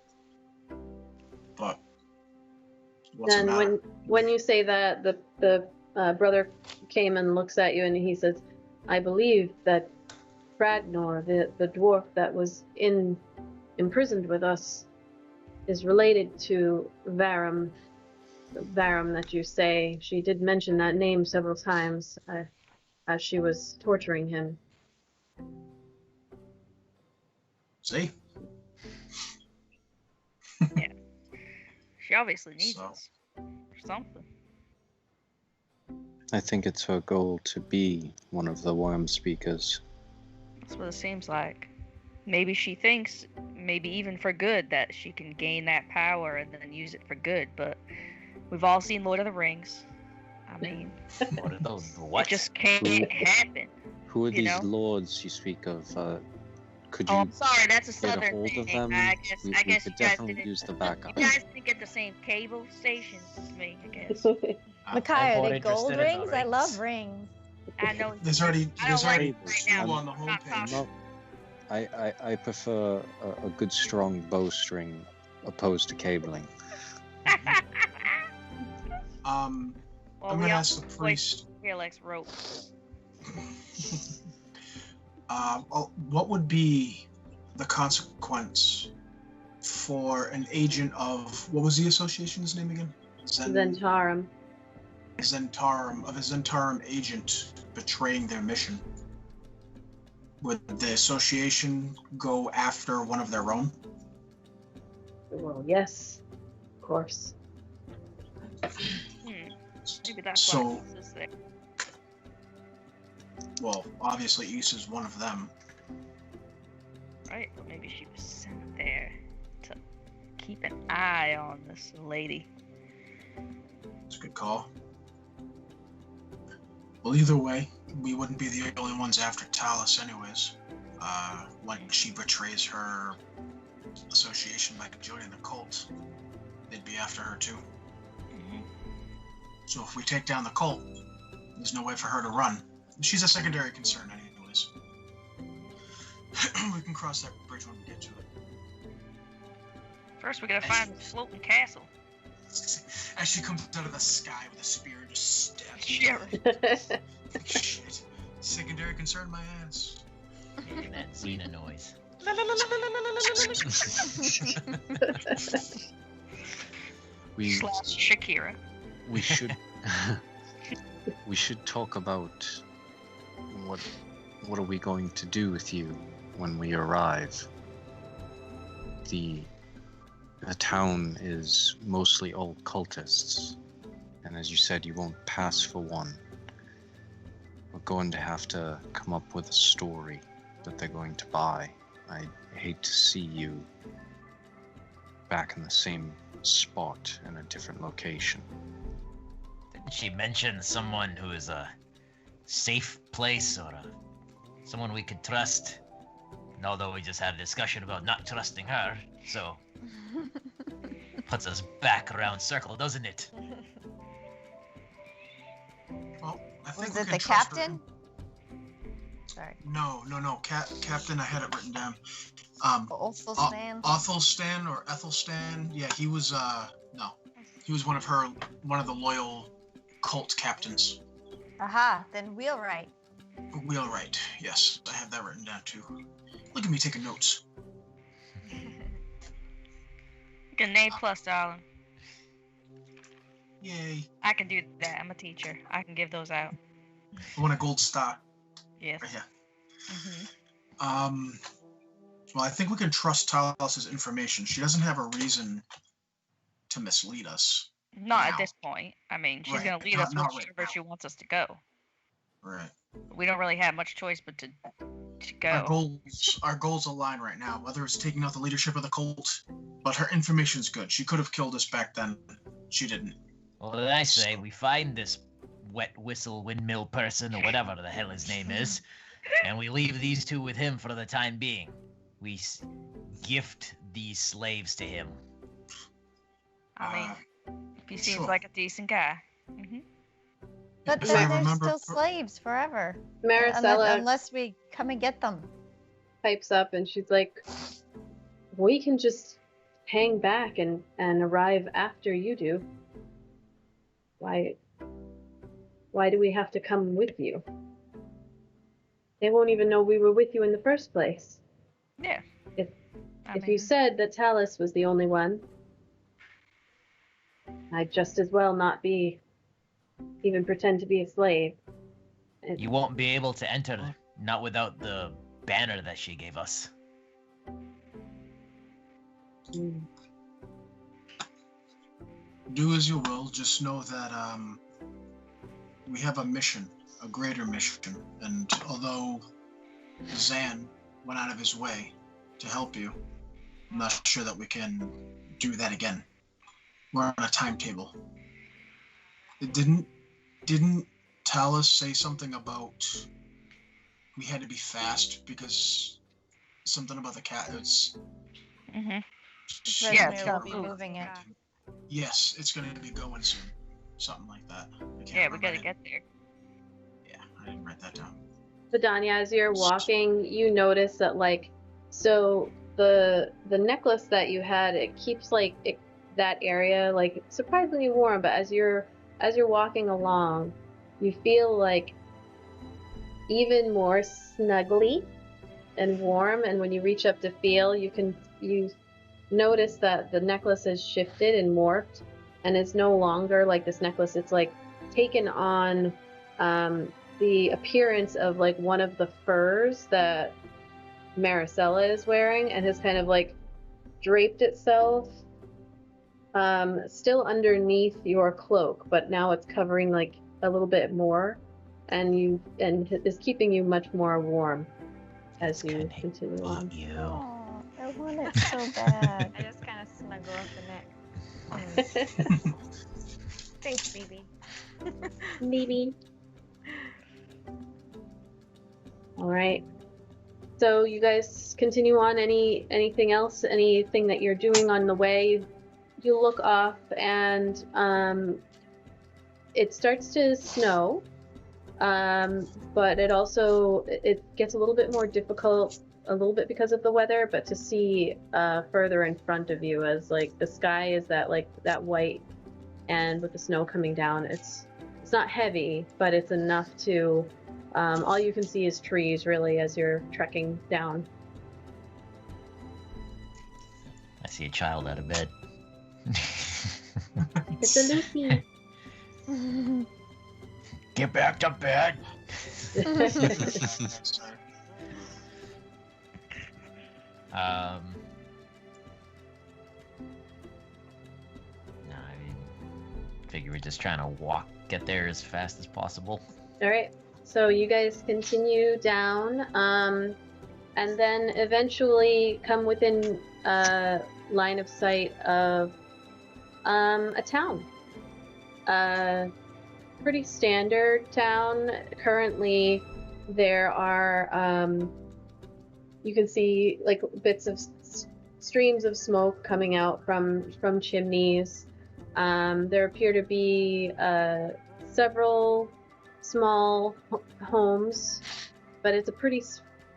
Speaker 3: But what's the matter?
Speaker 1: When you say that, the brother came and looks at you and he says, "I believe that Ragnar, the dwarf that was imprisoned with us, is related to Varum that you say." She did mention that name several times as she was torturing him.
Speaker 3: See?
Speaker 4: Yeah. She obviously needs us for something.
Speaker 6: I think it's her goal to be one of the worm speakers.
Speaker 4: That's what it seems like. Maybe she thinks, maybe even for good, that she can gain that power and then use it for good, but we've all seen Lord of the Rings. I mean,
Speaker 2: What are those? What?
Speaker 4: it just can't happen.
Speaker 6: Who are
Speaker 4: You
Speaker 6: these
Speaker 4: know?
Speaker 6: lords you speak of? Could
Speaker 4: Oh,
Speaker 6: you
Speaker 4: I'm sorry, that's a
Speaker 6: get a
Speaker 4: southern
Speaker 6: hold of
Speaker 4: thing.
Speaker 6: them?
Speaker 4: I guess
Speaker 6: we
Speaker 4: you
Speaker 6: could
Speaker 4: guys
Speaker 6: definitely
Speaker 4: didn't.
Speaker 6: use the backup.
Speaker 4: You guys didn't get the same cable stations as me, I guess.
Speaker 5: Makai,
Speaker 2: more
Speaker 5: are they gold
Speaker 2: interested in the
Speaker 5: rings? I love
Speaker 2: rings.
Speaker 5: rings.
Speaker 4: I know.
Speaker 3: There's already
Speaker 4: I don't like it
Speaker 6: tables.
Speaker 4: right now.
Speaker 3: two on the
Speaker 4: I'm not
Speaker 3: homepage.
Speaker 4: talking.
Speaker 6: No, I prefer a good strong bowstring opposed to cabling.
Speaker 4: Well,
Speaker 3: I'm
Speaker 4: we
Speaker 3: gonna
Speaker 4: all
Speaker 3: ask the priest.
Speaker 4: here likes rope.
Speaker 3: What would be the consequence for an agent of, what was the association's name again?
Speaker 1: Zentarum.
Speaker 3: Zentarum, of a Zentarum agent betraying their mission? Would the association go after one of their own?
Speaker 1: Well, yes, of course.
Speaker 4: Maybe that's
Speaker 3: So-
Speaker 4: why this is there.
Speaker 3: Well, obviously Issa's one of them.
Speaker 4: Right? Or maybe she was sent there to keep an eye on this lady.
Speaker 3: It's a good call. Well, either way, we wouldn't be the only ones after Talus anyways. When she betrays her association by joining the cult, they'd be after her too. So if we take down the cult, there's no way for her to run. She's a secondary concern anyways. We can cross that bridge when we get to it.
Speaker 4: First, we gotta find the floating castle.
Speaker 3: As she comes out of the sky with a spear and just stabs
Speaker 4: Sure.
Speaker 3: Shit. Secondary concern, my ass.
Speaker 2: Making that Xena noise.
Speaker 6: We
Speaker 4: Slash Shakira.
Speaker 6: we should we should talk about what are we going to do with you when we arrive. The town is mostly old cultists, and as you said, you won't pass for one. We're going to have to come up with a story that they're going to buy. I hate to see you back in the same spot in a different location.
Speaker 2: Didn't she mention someone who is a safe place or someone we could trust? And although we just had a discussion about not trusting her, so puts us back around circle, doesn't it?
Speaker 3: Well, I think
Speaker 5: Was
Speaker 3: we
Speaker 5: it
Speaker 3: can
Speaker 5: the
Speaker 3: trust her.
Speaker 5: captain? Sorry.
Speaker 3: No. Captain, I had it written down.
Speaker 5: Othelstan?
Speaker 3: Ethelstan. Yeah, he was no. He was one of the loyal cult captains.
Speaker 5: Aha, then wheelwright.
Speaker 3: Wheelwright, yes. I have that written down too. Look at me taking notes.
Speaker 4: Get an A+, darling.
Speaker 3: Yay.
Speaker 4: I can do that. I'm a teacher. I can give those out.
Speaker 3: I want a gold star.
Speaker 4: Yes.
Speaker 3: Right here.
Speaker 4: Mm-hmm.
Speaker 3: Well, I think we can trust Talos' information. She doesn't have a reason to mislead us.
Speaker 4: Not
Speaker 3: now.
Speaker 4: at this point. I mean, she's
Speaker 3: Right,
Speaker 4: gonna lead
Speaker 3: not-
Speaker 4: us
Speaker 3: not right
Speaker 4: wherever
Speaker 3: now.
Speaker 4: she wants us to go.
Speaker 3: Right.
Speaker 4: We don't really have much choice but to
Speaker 3: Our
Speaker 4: go.
Speaker 3: goals align right now, whether it's taking out the leadership of the cult, but her information's good. She could have killed us back then. She didn't.
Speaker 2: Well, then I say we find this wet whistle windmill person or whatever the hell his name is, and we leave these two with him for the time being. We gift these slaves to him.
Speaker 4: I mean, he seems
Speaker 3: sure.
Speaker 4: like a decent guy. Mm-hmm.
Speaker 5: But
Speaker 3: If
Speaker 5: then
Speaker 3: I
Speaker 5: they're
Speaker 3: remember
Speaker 5: still
Speaker 3: cor-
Speaker 5: slaves forever.
Speaker 1: Maricela
Speaker 5: Unless we come and get them.
Speaker 1: pipes up and she's like, we can just hang back and arrive after you do. Why do we have to come with you? They won't even know we were with you in the first place.
Speaker 4: Yeah.
Speaker 1: If you said that Talus was the only one, I'd just as well not even pretend to be a slave.
Speaker 2: You won't be able to enter, not without the banner that she gave us.
Speaker 3: Do as you will. Just know that we have a mission, a greater mission, and although Zan went out of his way to help you, I'm not sure that we can do that again. We're on a timetable. It didn't Talus say something about we had to be fast because something about the cat? It's
Speaker 4: Mm-hmm.
Speaker 5: Because
Speaker 4: Yeah,
Speaker 5: we'll
Speaker 4: it's gotta
Speaker 5: be
Speaker 4: move.
Speaker 5: moving it.
Speaker 3: yes, it's going to be going soon, something like that. I can't
Speaker 4: Yeah, we
Speaker 3: remember.
Speaker 4: gotta get there.
Speaker 3: Yeah, I didn't write that down.
Speaker 1: Vidania, as you're walking, you notice that so the necklace that you had, it keeps that area surprisingly warm, but as you're walking along, you feel like even more snuggly and warm, and when you reach up to feel, you notice that the necklace has shifted and morphed and it's no longer like this necklace. It's taken on the appearance of one of the furs that Maricela is wearing, and has kind of draped itself still underneath your cloak, but now it's covering a little bit more, and is keeping you much more warm as you continue on.
Speaker 2: You.
Speaker 5: Oh, I want it so bad.
Speaker 7: I just kind of snuggle up the neck. Thanks, baby.
Speaker 1: Maybe. All right. So you guys continue on. Anything else? Anything that you're doing on the way? You look off, and it starts to snow, but it gets a little bit more difficult, a little bit because of the weather, but to see further in front of you, as like the sky is that white, and with the snow coming down, it's not heavy, but it's enough to all you can see is trees really as you're trekking down.
Speaker 2: I see a child out of bed.
Speaker 1: It's a Lucy.
Speaker 2: Get back to bed. No, I mean, figure we're just trying to get there as fast as possible.
Speaker 1: All right. So you guys continue down, and then eventually come within line of sight of a town. Pretty standard town. Currently, there are you can see like bits of streams of smoke coming out from chimneys. There appear to be several small homes, but it's a pretty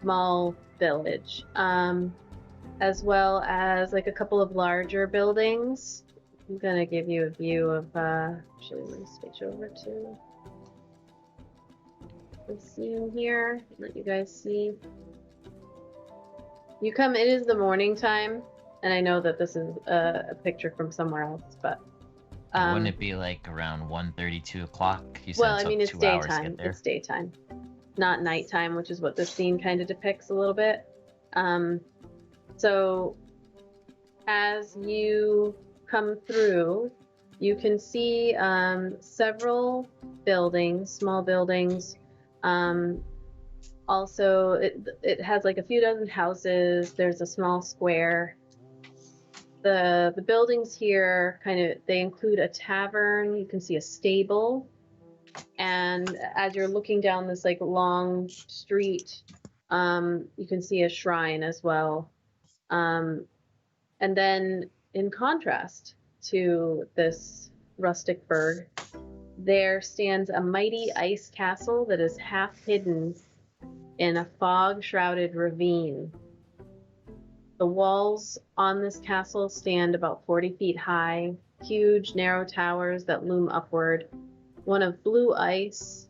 Speaker 1: small village, as well as like a couple of larger buildings. I'm gonna give you a view of actually let me switch over to the scene here, let you guys see. It is the morning time, and I know that this is a picture from somewhere else, but
Speaker 2: wouldn't it be like around 1:30, 2 o'clock? You said
Speaker 1: well,
Speaker 2: it
Speaker 1: I mean,
Speaker 2: took
Speaker 1: it's
Speaker 2: 2 hours to
Speaker 1: daytime.
Speaker 2: get there.
Speaker 1: It's daytime, not nighttime, which is what this scene kind of depicts a little bit. So as you come through, you can see several buildings, small buildings. Also, it has like a few dozen houses. There's a small square. The buildings here they include a tavern. You can see a stable, and as you're looking down this like long street, you can see a shrine as well. And then in contrast to this rustic burg, there stands a mighty ice castle that is half hidden in a fog-shrouded ravine. The walls on this castle stand about 40 feet high, huge narrow towers that loom upward, one of blue ice,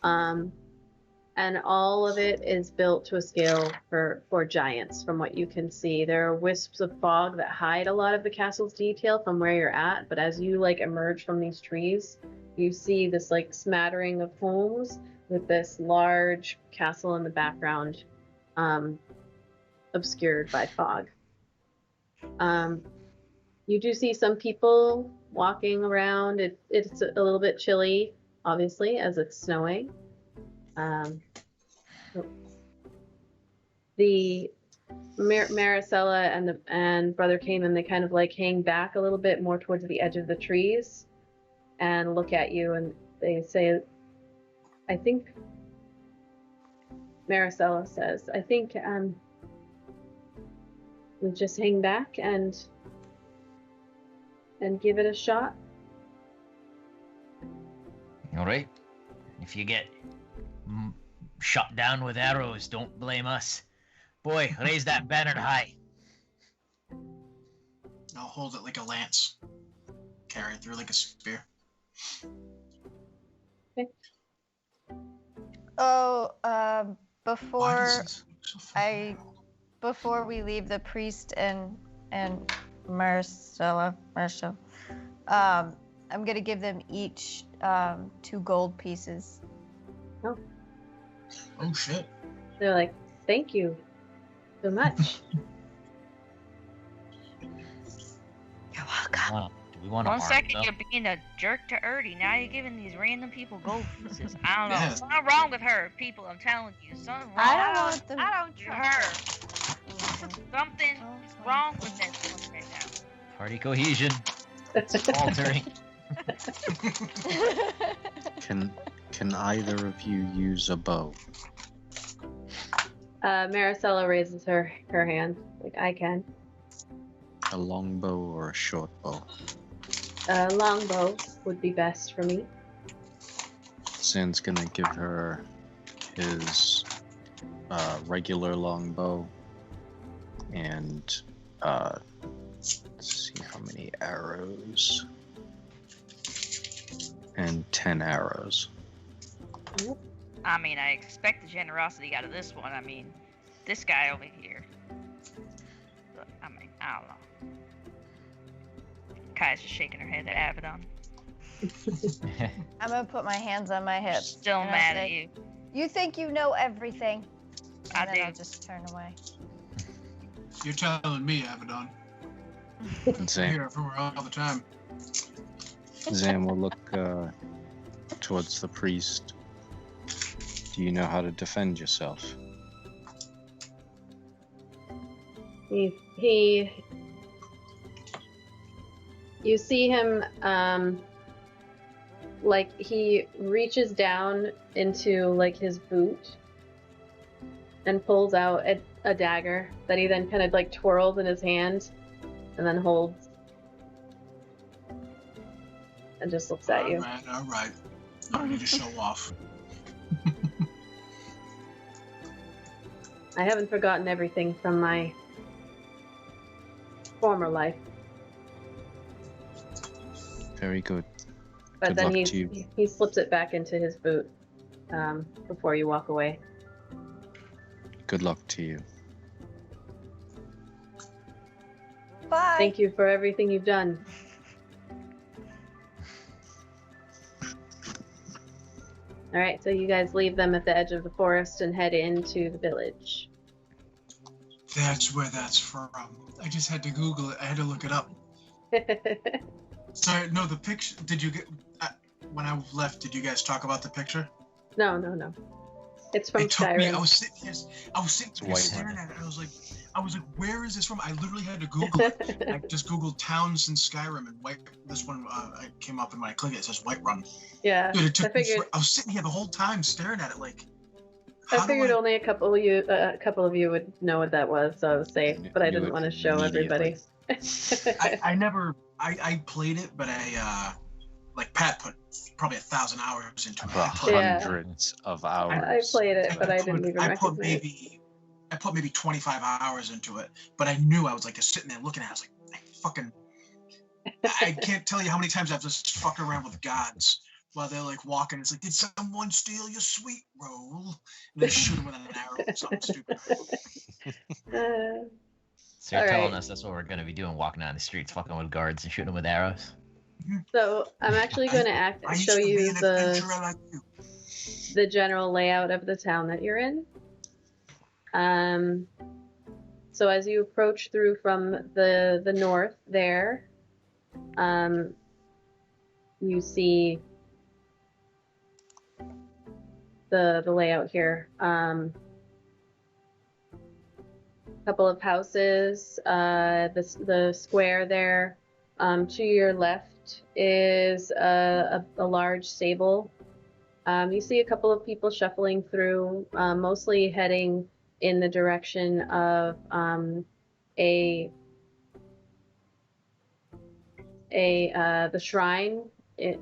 Speaker 1: and all of it is built to a scale for giants from what you can see. There are wisps of fog that hide a lot of the castle's detail from where you're at, but as you like emerge from these trees, you see this like smattering of homes with this large castle in the background, obscured by fog. You do see some people walking around. It's a little bit chilly, obviously, as it's snowing. The Maricela and Brother Cayman, they kind of like hang back a little bit more towards the edge of the trees and look at you, and they say, I think, Maricela says, I think we just hang back and give it a shot.
Speaker 2: All right. If you get shot down with arrows, don't blame us. Boy, raise that banner high.
Speaker 3: I'll hold it like a lance. Carry it through like a spear.
Speaker 1: Okay.
Speaker 5: Oh,
Speaker 3: Why
Speaker 5: before
Speaker 3: does this look so familiar?
Speaker 5: before we leave the priest and Marcella, I'm gonna give them each 2 gold pieces.
Speaker 1: Oh,
Speaker 3: Oh shit.
Speaker 1: they're like, thank you so much.
Speaker 5: You're welcome.
Speaker 2: Do we want to
Speaker 4: 1
Speaker 2: harm
Speaker 4: second
Speaker 2: them?
Speaker 4: you're being a jerk to Erdy, now you're giving these random people gold pieces. I don't know.
Speaker 3: Yeah.
Speaker 4: Something wrong with her, people. I'm telling you, something wrong.
Speaker 5: I don't want them.
Speaker 7: I don't
Speaker 4: with
Speaker 7: trust
Speaker 4: her. Something is wrong with this one right now.
Speaker 2: Party cohesion. It's faltering.
Speaker 6: Can either of you use a bow?
Speaker 1: Maricela raises her hand. Like, I can.
Speaker 6: A long bow or a short bow?
Speaker 1: Long bow would be best for me.
Speaker 6: Zan's gonna give her his regular long bow and let's see how many arrows. And 10 arrows.
Speaker 4: I mean, I expect the generosity out of this one. I mean, this guy over here. Look, I mean, I don't know. Kai's just shaking her head at Abaddon.
Speaker 5: I'm gonna put my hands on my hips.
Speaker 4: Still
Speaker 5: and I'll
Speaker 4: mad
Speaker 5: say,
Speaker 4: at you.
Speaker 5: You think you know everything.
Speaker 4: I
Speaker 5: And then
Speaker 4: do.
Speaker 5: I'll just turn away.
Speaker 3: You're telling me, Abaddon. I
Speaker 6: Zan,
Speaker 3: hear it from her all the time.
Speaker 6: Zan will look towards the priest. Do you know how to defend yourself?
Speaker 1: He you see him, like, he reaches down into, like, his boot and pulls out a dagger that he then kind of, like, twirls in his hand and then holds and just looks at you.
Speaker 3: All right. I need to show off.
Speaker 1: I haven't forgotten everything from my former life.
Speaker 6: Very good.
Speaker 1: But
Speaker 6: Good
Speaker 1: then
Speaker 6: luck to you.
Speaker 1: he slips it back into his boot before you walk away.
Speaker 6: Good luck to you.
Speaker 5: Bye.
Speaker 1: Thank you for everything you've done. All right, so you guys leave them at the edge of the forest and head into the village.
Speaker 3: That's where that's from. I just had to Google it. I had to look it up. Sorry, no, the picture. Did you get when I left? Did you guys talk about the picture?
Speaker 1: No. It's from
Speaker 3: It took
Speaker 1: Skyrim.
Speaker 3: me. I was sitting here
Speaker 6: white
Speaker 3: staring at it. I was like, where is this from? I literally had to Google it. I just Googled towns in Skyrim and white. This one I came up and when I click it, it says Whiterun.
Speaker 1: Yeah,
Speaker 3: Dude, it took
Speaker 1: I figured.
Speaker 3: I was sitting here the whole time staring at it like.
Speaker 1: I
Speaker 3: how do
Speaker 1: figured only a couple of you would know what that was, so I was safe. But I
Speaker 6: Knew
Speaker 1: didn't
Speaker 6: it
Speaker 1: want to show everybody.
Speaker 3: I played it, but I like Pat put probably 1,000 hours into it.
Speaker 1: Yeah.
Speaker 6: Hundreds of hours.
Speaker 1: I played it, but I didn't even
Speaker 3: I put
Speaker 1: recognize.
Speaker 3: I put maybe 25 hours into it, but I knew I was like just sitting there looking at it. I was like, I can't tell you how many times I've just fucked around with gods while they're like walking. It's like, did someone steal your sweet roll? And then shoot them with an arrow or something stupid.
Speaker 2: So you're
Speaker 1: All
Speaker 2: telling
Speaker 1: right.
Speaker 2: us that's what we're going to be doing, walking down the streets, fucking with guards and shooting them with arrows?
Speaker 1: So I'm actually going to
Speaker 3: I used
Speaker 1: show
Speaker 3: to be
Speaker 1: you
Speaker 3: an adventurer like you.
Speaker 1: the general layout of the town that you're in. So as you approach through from the north there, you see the layout here. Couple of houses, the square there. To your left is a large stable. You see a couple of people shuffling through, mostly heading in the direction of the shrine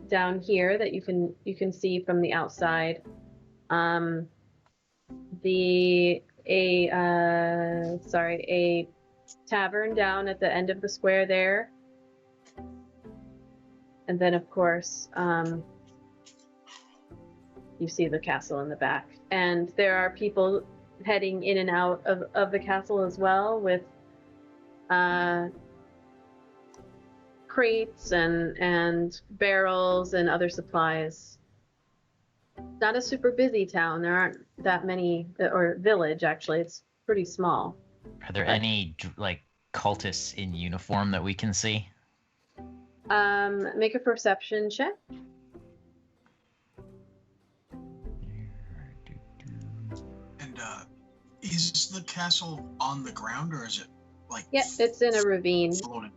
Speaker 1: down here that you can see from the outside. A tavern down at the end of the square there. And then, of course, you see the castle in the back. And there are people heading in and out of the castle as well with crates and barrels and other supplies. Not a super busy town. There aren't that many, or village actually. It's pretty small.
Speaker 2: Are there any like cultists in uniform that we can see?
Speaker 1: Make a perception check.
Speaker 3: And is the castle on the ground or is it like?
Speaker 1: Yep, it's in a ravine.
Speaker 3: floating?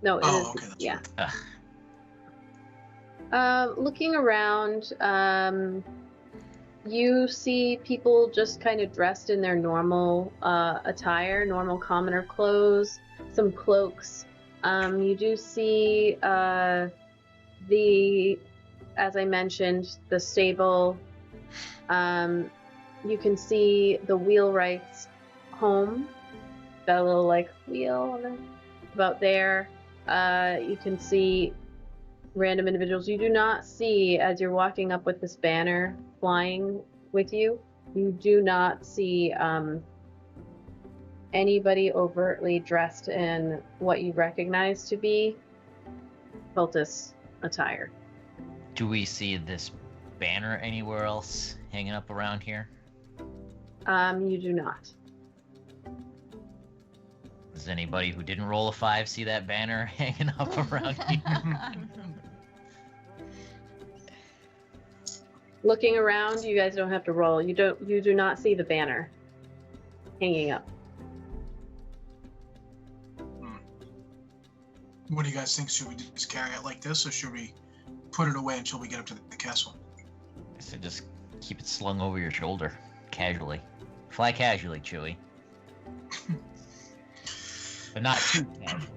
Speaker 1: No, it is.
Speaker 3: Oh, okay. That's
Speaker 1: Yeah.
Speaker 2: Ugh.
Speaker 1: Looking around, You see people just kind of dressed in their normal attire, normal commoner clothes, some cloaks. You do see as I mentioned, the stable. You can see the wheelwright's home. Got a little like wheel on it about there. You can see random individuals. You do not see, as you're walking up with this banner flying with you, you do not see anybody overtly dressed in what you recognize to be cultist attire.
Speaker 2: Do we see this banner anywhere else hanging up around here?
Speaker 1: You do not.
Speaker 2: Does anybody who didn't roll a 5 see that banner hanging up around here?
Speaker 1: Looking around, you guys don't have to roll. You do not see the banner hanging up.
Speaker 3: What do you guys think? Should we just carry it like this, or should we put it away until we get up to the castle?
Speaker 2: So just keep it slung over your shoulder, casually. Fly casually, Chewie. But not too casual.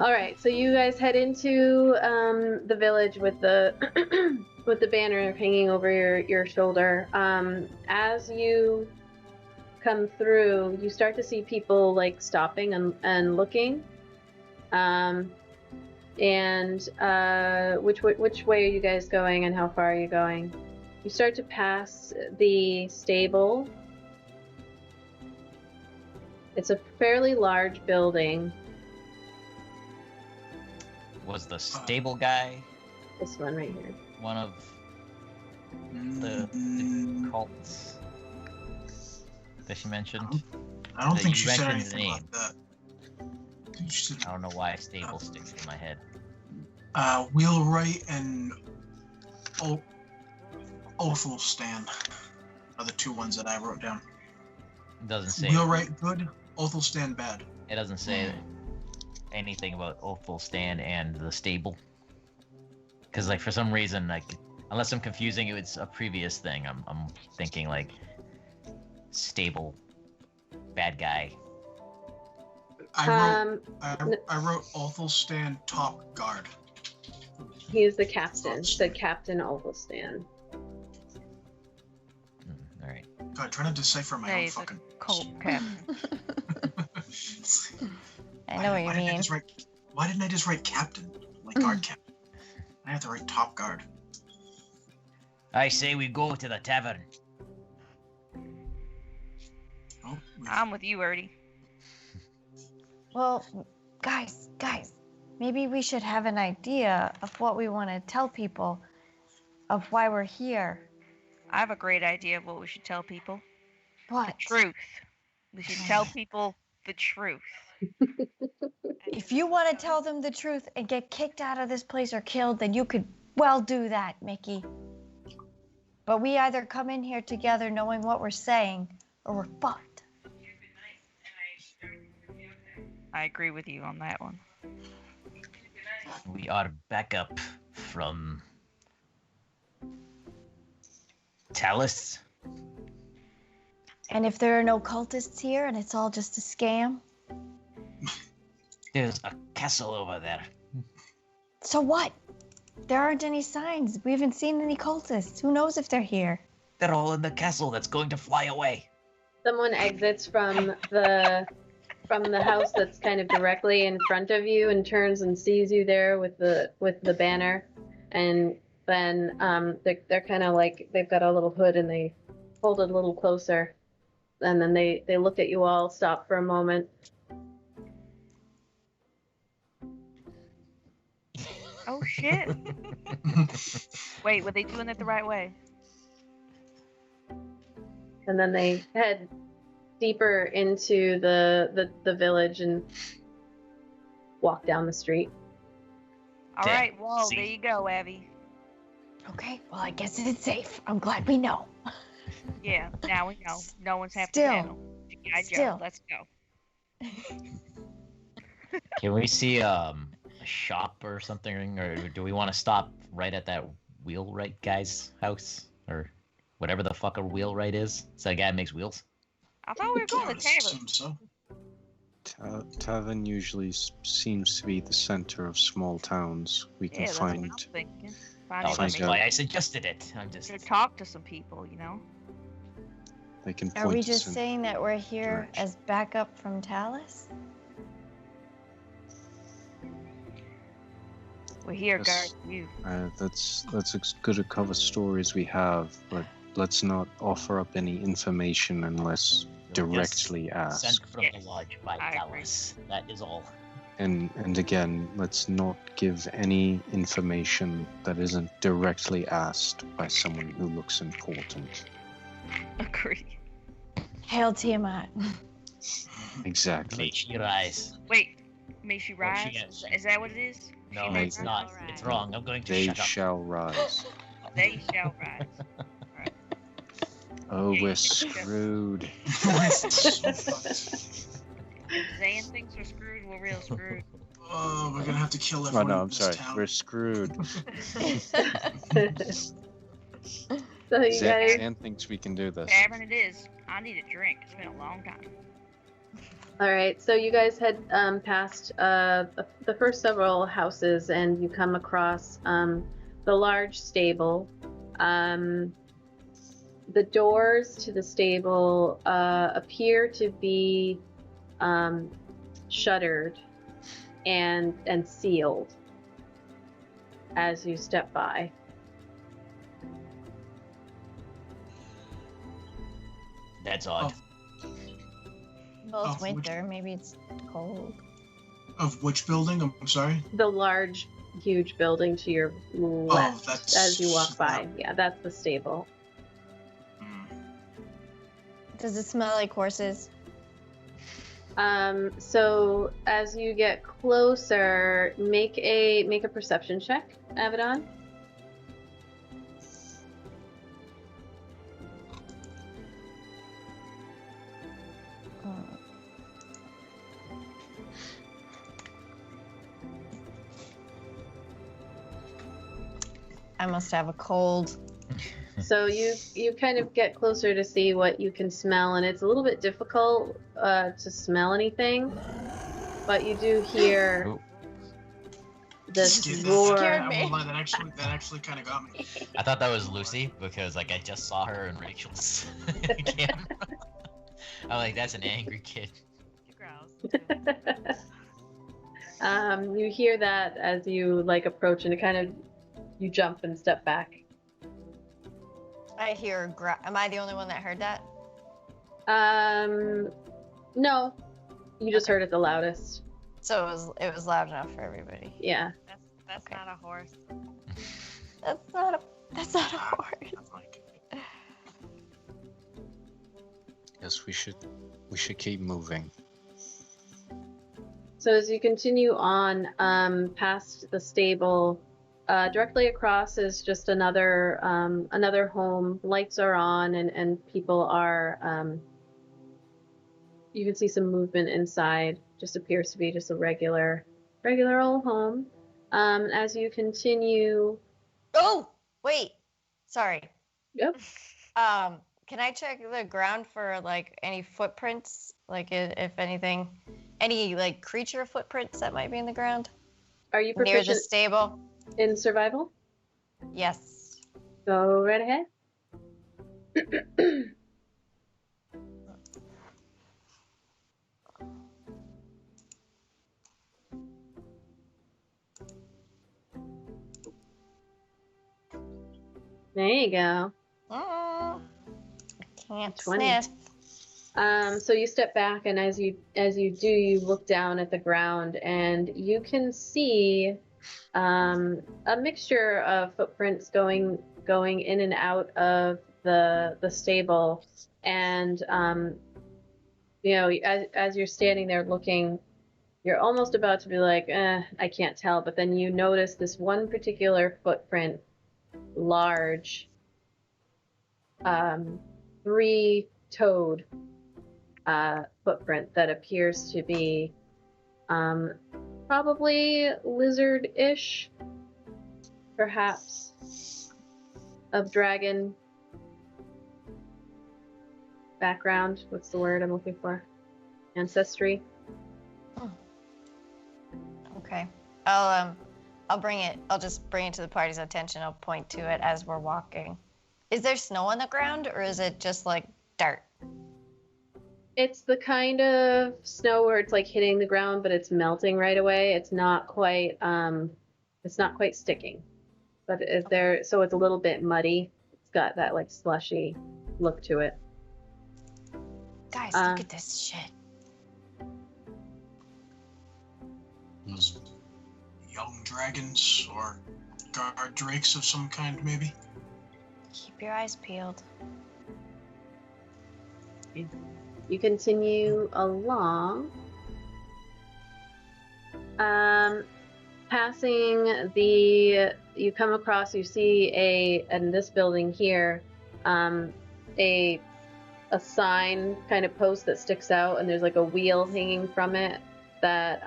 Speaker 1: All right, so you guys head into the village with the with the banner hanging over your shoulder. As you come through, you start to see people like stopping and looking. Which way are you guys going, and how far are you going? You start to pass the stable. It's a fairly large building.
Speaker 2: Was the stable guy
Speaker 1: This one right here.
Speaker 2: one of the cults that she mentioned?
Speaker 3: I don't
Speaker 2: That
Speaker 3: think
Speaker 2: you
Speaker 3: she said
Speaker 2: mentioned the
Speaker 3: anything
Speaker 2: name.
Speaker 3: about that. I think she said
Speaker 2: I don't know why stable sticks in my head.
Speaker 3: Wheelwright and Othel Stand are the two ones that I wrote down.
Speaker 2: It doesn't say.
Speaker 3: Wheelwright good, Othel Stand bad.
Speaker 2: It doesn't say anything about Oathful Stand and the stable. Because like for some reason, like unless I'm confusing it with a previous thing, I'm thinking like stable bad guy.
Speaker 3: I wrote Othel Stand top guard.
Speaker 1: He is the captain. Said Captain Ulvestan.
Speaker 2: All right.
Speaker 3: God, trying to decipher my
Speaker 4: Yeah,
Speaker 3: own
Speaker 4: he's a
Speaker 3: fucking.
Speaker 4: cult captain.
Speaker 5: I know what you mean.
Speaker 3: Why didn't I just write captain? Like guard captain. I have to write top guard.
Speaker 2: I say we go to the tavern.
Speaker 3: Oh,
Speaker 4: I'm with you, Ernie.
Speaker 5: Well, guys, maybe we should have an idea of what we want to tell people, of why we're here.
Speaker 4: I have a great idea of what we should tell people.
Speaker 5: What?
Speaker 4: Truth. We should tell people the truth.
Speaker 5: If you want to tell them the truth and get kicked out of this place or killed, then you could well do that, Mickey. But we either come in here together knowing what we're saying, or we're fucked.
Speaker 4: I agree with you on that one.
Speaker 2: We are back up from Talus.
Speaker 5: And if there are no cultists here and it's all just a scam,
Speaker 2: There's a castle over there.
Speaker 5: so what? There aren't any signs. We haven't seen any cultists. Who knows if they're here?
Speaker 2: They're all in the castle that's going to fly away.
Speaker 1: Someone exits from the house that's kind of directly in front of you and turns and sees you there with the banner, and then they're kind of like they've got a little hood and they hold it a little closer, and then they look at you all, stop for a moment.
Speaker 4: Oh shit. Wait, were they doing it the right way?
Speaker 1: And then they head deeper into the village and walk down the street.
Speaker 4: All
Speaker 2: Damn,
Speaker 4: right, well,
Speaker 2: see.
Speaker 4: there you go, Abby.
Speaker 5: Okay, well, I guess it's safe. I'm glad we know.
Speaker 4: Yeah, now we know. No one's having
Speaker 5: Still.
Speaker 4: to handle. G.I. Joe,
Speaker 5: Still.
Speaker 4: let's go.
Speaker 2: Can we see a shop or something, or do we want to stop right at that wheelwright guy's house? Or whatever the fuck a wheelwright is? Is that a guy that makes wheels?
Speaker 4: I thought we were going
Speaker 3: I
Speaker 4: to
Speaker 3: would
Speaker 4: tavern.
Speaker 3: assume so.
Speaker 6: Tavern usually seems to be the center of small towns. We can
Speaker 4: Yeah, that's what
Speaker 6: find.
Speaker 4: I'm thinking.
Speaker 2: Oh,
Speaker 4: Find
Speaker 2: that's
Speaker 6: Find
Speaker 2: why
Speaker 6: out.
Speaker 2: I suggested it. I'm just.
Speaker 4: to talk to some people, you know?
Speaker 6: They can
Speaker 5: Are
Speaker 6: point
Speaker 5: we
Speaker 6: us
Speaker 5: just
Speaker 6: in.
Speaker 5: saying that we're here
Speaker 6: direction.
Speaker 5: as backup from Talus?
Speaker 4: We're here,
Speaker 6: Yes.
Speaker 4: guard you.
Speaker 6: That's as good a cover story as we have, but let's not offer up any information unless directly asked.
Speaker 2: Sent from
Speaker 4: Yes,
Speaker 2: the lodge by
Speaker 4: I agree.
Speaker 2: Dallas. That is all.
Speaker 6: And again, let's not give any information that isn't directly asked by someone who looks important.
Speaker 4: Agree.
Speaker 5: Hail Tiamat.
Speaker 6: Exactly.
Speaker 2: May she rise.
Speaker 4: Wait, may she
Speaker 2: Oh,
Speaker 4: rise?
Speaker 2: she-
Speaker 4: Is that what it is?
Speaker 2: No,
Speaker 4: She may
Speaker 2: it's
Speaker 4: rise?
Speaker 2: not.
Speaker 7: Alright.
Speaker 2: It's wrong. I'm going to
Speaker 6: They
Speaker 2: shut up.
Speaker 6: shall rise.
Speaker 4: They shall rise.
Speaker 6: Oh,
Speaker 4: Yeah,
Speaker 6: we're
Speaker 4: you think so?
Speaker 6: screwed.
Speaker 3: So fucked.
Speaker 4: If Zayn thinks we're screwed, we're real screwed.
Speaker 3: Oh, we're gonna have to kill
Speaker 6: Oh
Speaker 3: everyone
Speaker 6: no,
Speaker 3: in
Speaker 6: I'm
Speaker 3: this
Speaker 6: sorry.
Speaker 3: town.
Speaker 6: We're screwed.
Speaker 1: So you guys,
Speaker 6: Zan thinks we can do this.
Speaker 4: Tavern it is. I need a drink. It's been a long time.
Speaker 1: all right. So you guys head past the first several houses, and you come across the large stable. The doors to the stable appear to be shuttered and sealed as you step by.
Speaker 2: That's odd.
Speaker 5: Well, it's
Speaker 3: Oh, which-
Speaker 5: winter. Maybe it's cold.
Speaker 3: Of which building? I'm sorry.
Speaker 1: The large, huge building to your left
Speaker 3: that's-
Speaker 1: as you walk by. Yeah, that's the stable.
Speaker 3: Hmm.
Speaker 5: Does it smell like horses?
Speaker 1: So as you get closer, make a perception check, Abaddon.
Speaker 5: Mm. I must have a cold.
Speaker 1: So you kind of get closer to see what you can smell, and it's a little bit difficult to smell anything, but you do hear
Speaker 2: Ooh.
Speaker 1: this
Speaker 3: Scared-
Speaker 1: roar.
Speaker 5: Scared
Speaker 3: I
Speaker 5: me.
Speaker 3: won't lie, that actually kind of got me.
Speaker 2: I thought that was Lucy because like I just saw her in Rachel's camera. I'm like, that's an angry kid.
Speaker 7: Gross.
Speaker 1: You hear that as you like approach, and it kind of you jump and step back.
Speaker 5: I hear. Am I the only one that heard that?
Speaker 1: No, you just heard it the loudest.
Speaker 5: So it was loud enough for everybody.
Speaker 1: Yeah.
Speaker 7: That's
Speaker 5: Okay.
Speaker 7: not a horse.
Speaker 5: That's not a horse.
Speaker 3: I'm like,
Speaker 6: Yes, we should keep moving.
Speaker 1: So as you continue on past the stable, directly across is just another home. Lights are on, and people are. You can see some movement inside. Just appears to be just a regular old home. As you continue.
Speaker 5: Oh, wait. Sorry.
Speaker 1: Yep.
Speaker 5: Can I check the ground for like any footprints? Like if anything, any like creature footprints that might be in the ground
Speaker 1: Are you
Speaker 5: near the
Speaker 1: proficient
Speaker 5: stable?
Speaker 1: in survival?
Speaker 5: Yes.
Speaker 1: Go right ahead. There you go.
Speaker 5: I can't
Speaker 1: 20.
Speaker 5: sniff.
Speaker 1: So you step back, and as you do, you look down at the ground, and you can see a mixture of footprints going in and out of the stable, and as you're standing there looking, you're almost about to be like, I can't tell, but then you notice this one particular footprint, large, three-toed footprint that appears to be probably lizard-ish, perhaps of dragon background. What's the word I'm looking for? Ancestry.
Speaker 5: Okay. I'll bring it. I'll just bring it to the party's attention. I'll point to it as we're walking. Is there snow on the ground, or is it just like dirt?
Speaker 1: It's the kind of snow where it's like hitting the ground, but it's melting right away. It's not quite sticking, but so it's a little bit muddy. It's got that like slushy look to it.
Speaker 5: Guys, look at this shit.
Speaker 3: Those young dragons or guard drakes of some kind, maybe.
Speaker 5: Keep your eyes peeled.
Speaker 1: You continue along. Passing you come across, you see in this building here, a sign kind of post that sticks out, and there's like a wheel hanging from it that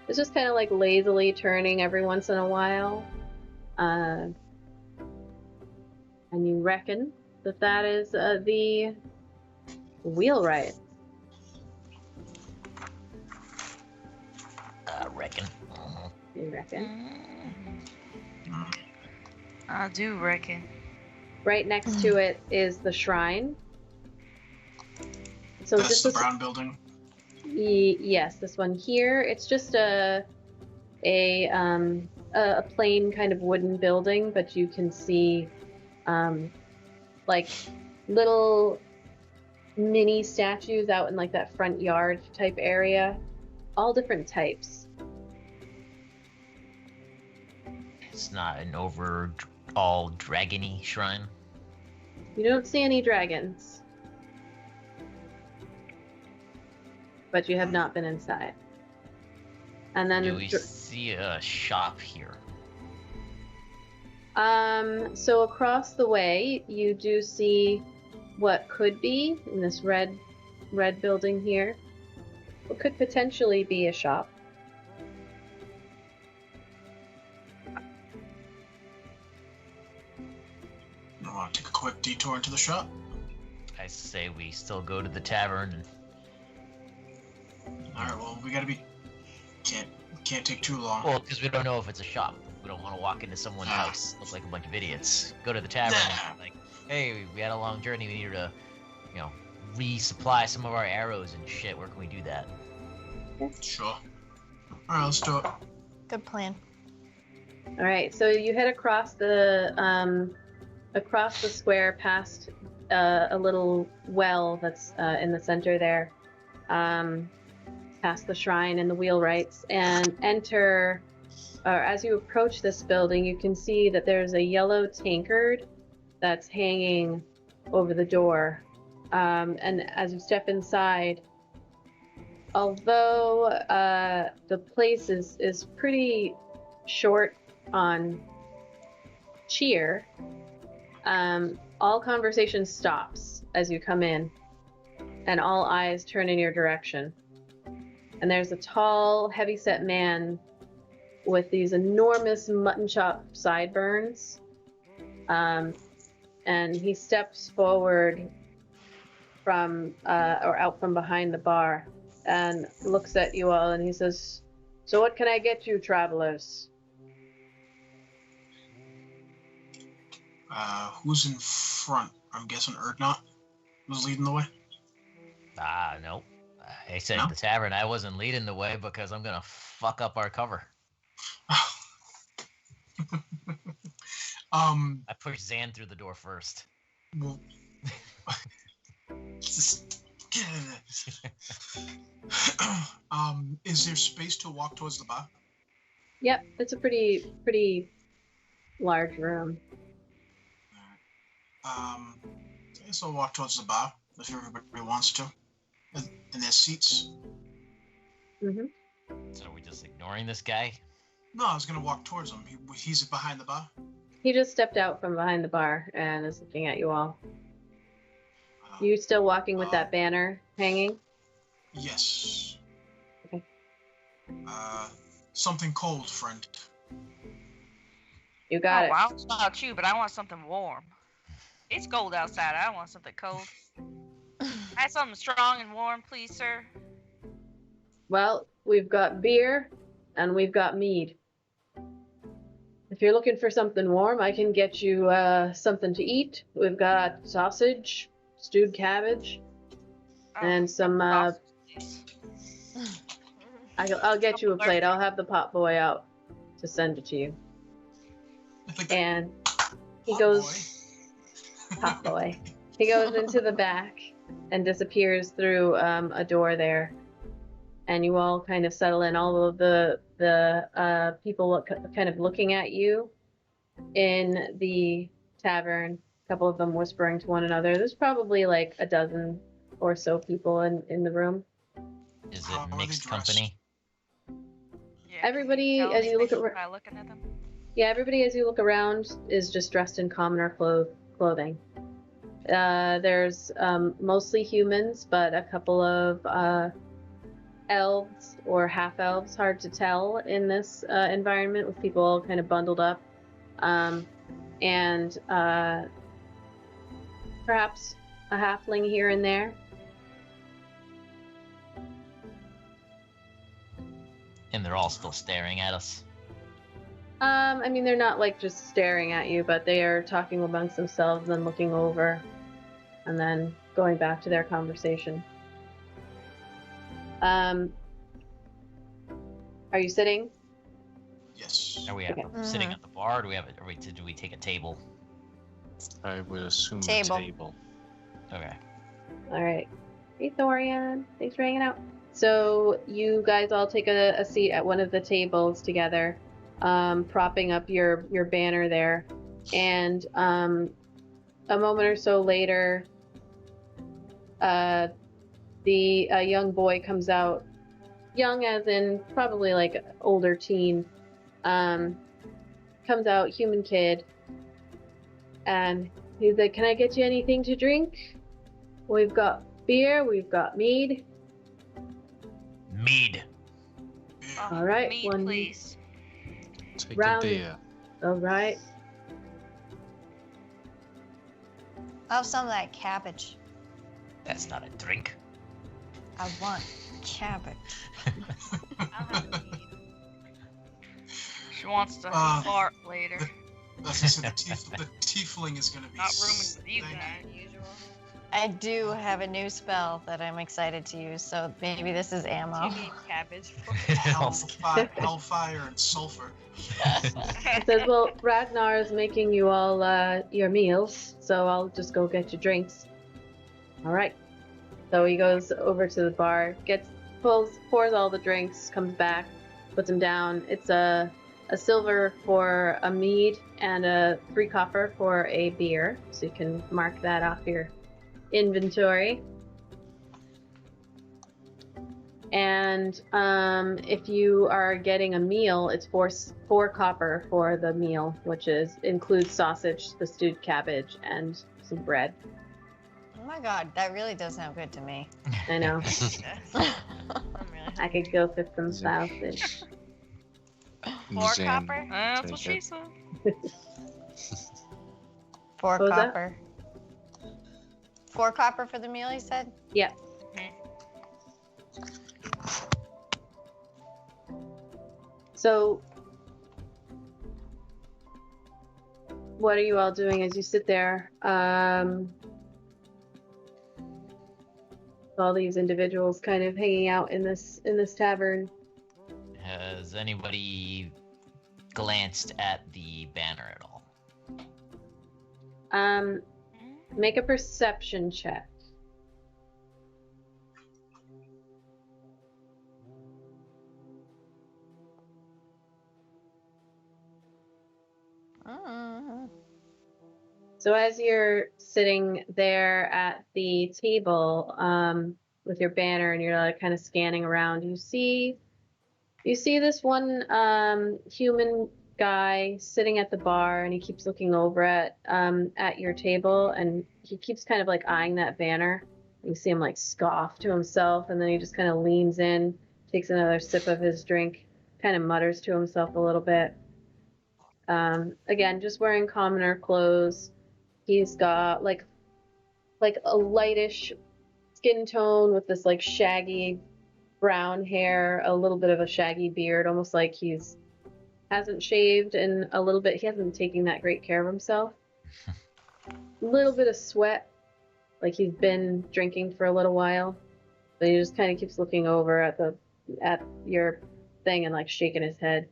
Speaker 1: is just kind of like lazily turning every once in a while. And you reckon that is the wheelwright.
Speaker 2: I reckon.
Speaker 1: You reckon?
Speaker 4: I do reckon.
Speaker 1: Right next to it is the shrine. So
Speaker 3: That's
Speaker 1: just
Speaker 3: the brown building.
Speaker 1: Yes, this one here. It's just a plain kind of wooden building, but you can see like little mini statues out in like that front yard type area, all different types.
Speaker 2: It's not an overall dragony shrine.
Speaker 1: You don't see any dragons, but you have not been inside. And then
Speaker 2: Do we see a shop here?
Speaker 1: So across the way, you do see what could be in this red building here. What could potentially be a shop.
Speaker 3: I want to take a quick detour into the shop.
Speaker 2: I say we still go to the tavern.
Speaker 3: All right. Well, we gotta be. Can't take too long.
Speaker 2: Well, because we don't know if it's a shop. We don't want to walk into someone's house, look like a bunch of idiots. Go to the tavern and be like, hey, we had a long journey. We need to, resupply some of our arrows and shit. Where can we do that?
Speaker 3: Sure. All right, let's do it.
Speaker 5: Good plan.
Speaker 1: All right, so you head across the square past a little well that's in the center there, past the shrine and the wheelwrights, and enter. As you approach this building, you can see that there's a yellow tankard that's hanging over the door. And as you step inside, although the place is pretty short on cheer, all conversation stops as you come in, and all eyes turn in your direction. And there's a tall, heavy-set man with these enormous mutton chop sideburns, and he steps forward from or out from behind the bar and looks at you all, and he says, "So what can I get you, travelers?"
Speaker 3: Who's in front? I'm guessing Erdnot was leading the way.
Speaker 2: No. I said
Speaker 3: No?
Speaker 2: the tavern. I wasn't leading the way because I'm gonna fuck up our cover. I pushed Zan through the door first.
Speaker 3: Well, just get in there. Is there space to walk towards the bar?
Speaker 1: Yep, it's a pretty large room.
Speaker 3: I guess I'll walk towards the bar if everybody wants to. And there's seats.
Speaker 1: Mm-hmm.
Speaker 2: So are we just ignoring this guy?
Speaker 3: No, I was gonna walk towards him. He's behind the bar.
Speaker 1: He just stepped out from behind the bar and is looking at you all. You still walking with that banner hanging?
Speaker 3: Yes.
Speaker 1: Okay.
Speaker 3: Something cold, friend.
Speaker 1: You got it.
Speaker 4: Well, I don't know about you, but I want something warm. It's cold outside. I want something cold. I had something strong and warm, please, sir.
Speaker 1: Well, we've got beer and we've got mead. If you're looking for something warm, I can get you something to eat. We've got sausage, stewed cabbage, and some.
Speaker 4: Sausage, please.
Speaker 1: I'll get you a plate. I'll have the pot boy out to send it to you. And he goes, pot boy. He goes into the back and disappears through a door there. And you all kind of settle in. All of the people kind of looking at you in the tavern. A couple of them whispering to one another. There's probably like a dozen or so people in the room.
Speaker 2: Is it mixed company?
Speaker 4: Yeah,
Speaker 1: Everybody,
Speaker 4: can you tell
Speaker 1: as you look
Speaker 4: anything
Speaker 1: at-
Speaker 4: by looking at them?
Speaker 1: Yeah, everybody as you look around is just dressed in commoner clothing. There's mostly humans, but a couple of elves or half-elves, hard to tell in this environment with people all kind of bundled up. And perhaps a halfling here and there.
Speaker 2: And they're all still staring at us.
Speaker 1: I mean, they're not like just staring at you, but they are talking amongst themselves and looking over and then going back to their conversation. Are you sitting?
Speaker 3: Yes.
Speaker 2: Are we
Speaker 1: Okay.
Speaker 2: sitting at the bar? Or do we take a table?
Speaker 6: I would assume
Speaker 5: Table.
Speaker 6: a table.
Speaker 2: Okay.
Speaker 1: All right. Hey, Thorian. Thanks for hanging out. So you guys all take a seat at one of the tables together, propping up your banner there. And a moment or so later, a young boy comes out. Young as in probably like older teen. Comes out, human kid. And he's like, "Can I get you anything to drink? We've got beer, we've got mead."
Speaker 2: Mead.
Speaker 1: All right,
Speaker 4: Mead,
Speaker 1: one-
Speaker 4: please.
Speaker 6: Take
Speaker 1: Round-
Speaker 6: the beer.
Speaker 1: All right.
Speaker 5: I'll have some of that cabbage.
Speaker 2: That's not a drink.
Speaker 5: I want cabbage.
Speaker 7: I'll have a mead.
Speaker 4: She wants to fart later.
Speaker 3: As I said, the tiefling is going to be.
Speaker 4: Not rooming with you
Speaker 3: thank
Speaker 4: guys.
Speaker 7: Usual.
Speaker 5: I do have a new spell that I'm excited to use, so maybe this is
Speaker 7: Do
Speaker 5: ammo.
Speaker 7: you need cabbage for
Speaker 3: Hellfire and sulfur.
Speaker 1: It says, "Well, Ragnar is making you all your meals, so I'll just go get you drinks." All right. So he goes over to the bar, pours all the drinks, comes back, puts them down. It's a silver for a mead and a 3 copper for a beer, so you can mark that off your inventory. And if you are getting a meal, it's 4 copper for the meal, which includes sausage, the stewed cabbage, and some bread.
Speaker 5: Oh my god, that really does sound good to me.
Speaker 1: I know.
Speaker 7: I'm really
Speaker 1: I could go for some sausage.
Speaker 5: 4
Speaker 6: Zen.
Speaker 5: copper?
Speaker 4: That's what
Speaker 6: Take
Speaker 4: she
Speaker 6: it.
Speaker 4: said.
Speaker 5: 4
Speaker 1: What was that?
Speaker 5: copper. 4 copper for the meal, you said?
Speaker 1: Yeah. So, what are you all doing as you sit there? All these individuals kind of hanging out in this tavern.
Speaker 2: Has anybody glanced at the banner at all?
Speaker 1: Make a perception check. So as you're sitting there at the table with your banner and you're like kind of scanning around, you see this one human guy sitting at the bar, and he keeps looking over at your table, and he keeps kind of like eyeing that banner. You see him like scoff to himself, and then he just kind of leans in, takes another sip of his drink, kind of mutters to himself a little bit. Again, just wearing commoner clothes. He's got like a lightish skin tone with this like shaggy brown hair, a little bit of a shaggy beard, almost like he's hasn't shaved in a little bit. He hasn't been taking that great care of himself. A little bit of sweat, like he's been drinking for a little while. But he just kind of keeps looking over at your thing and like shaking his head,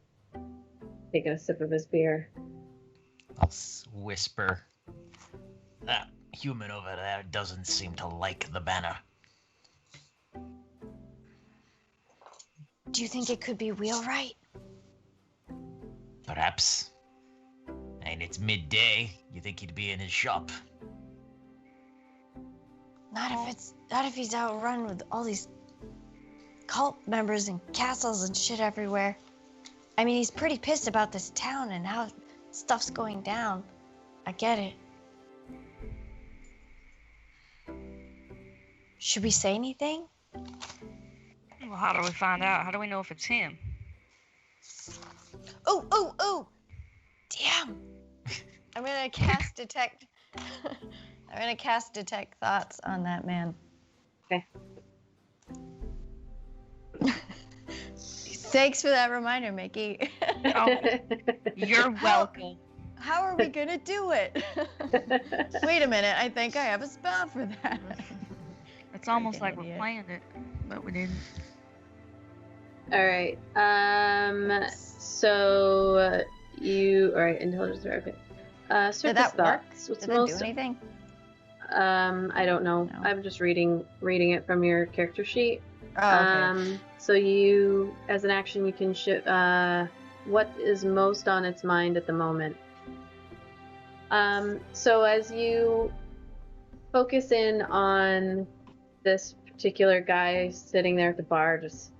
Speaker 1: taking a sip of his beer.
Speaker 2: I'll whisper. That human over there doesn't seem to like the banner.
Speaker 5: Do you think it could be wheelwright?
Speaker 2: Perhaps. And it's midday. You think he'd be in his shop?
Speaker 5: Not if he's outrun with all these cult members and castles and shit everywhere. I mean, he's pretty pissed about this town and how stuff's going down. I get it. Should we say anything?
Speaker 4: Well, how do we find out? How do we know if it's him?
Speaker 5: Oh! Damn! I'm gonna cast detect. I'm gonna cast detect thoughts on that man.
Speaker 1: Okay.
Speaker 5: Thanks for that reminder, Mickey.
Speaker 4: Oh, you're welcome.
Speaker 5: How are we gonna do it? Wait a minute, I think I have a spell for that.
Speaker 4: It's almost
Speaker 5: Freaking
Speaker 4: like we
Speaker 5: idiot.
Speaker 4: planned it, but we didn't.
Speaker 1: All right. So you all right? Intelligence. Okay. Surface
Speaker 5: Did that work?
Speaker 1: thoughts. What's
Speaker 5: Did it
Speaker 1: most?
Speaker 5: do anything?
Speaker 1: I don't know.
Speaker 5: No.
Speaker 1: I'm just reading it from your character sheet.
Speaker 5: Oh, okay.
Speaker 1: So you, as an action, you can what is most on its mind at the moment. So as you focus in on this particular guy sitting there at the bar, just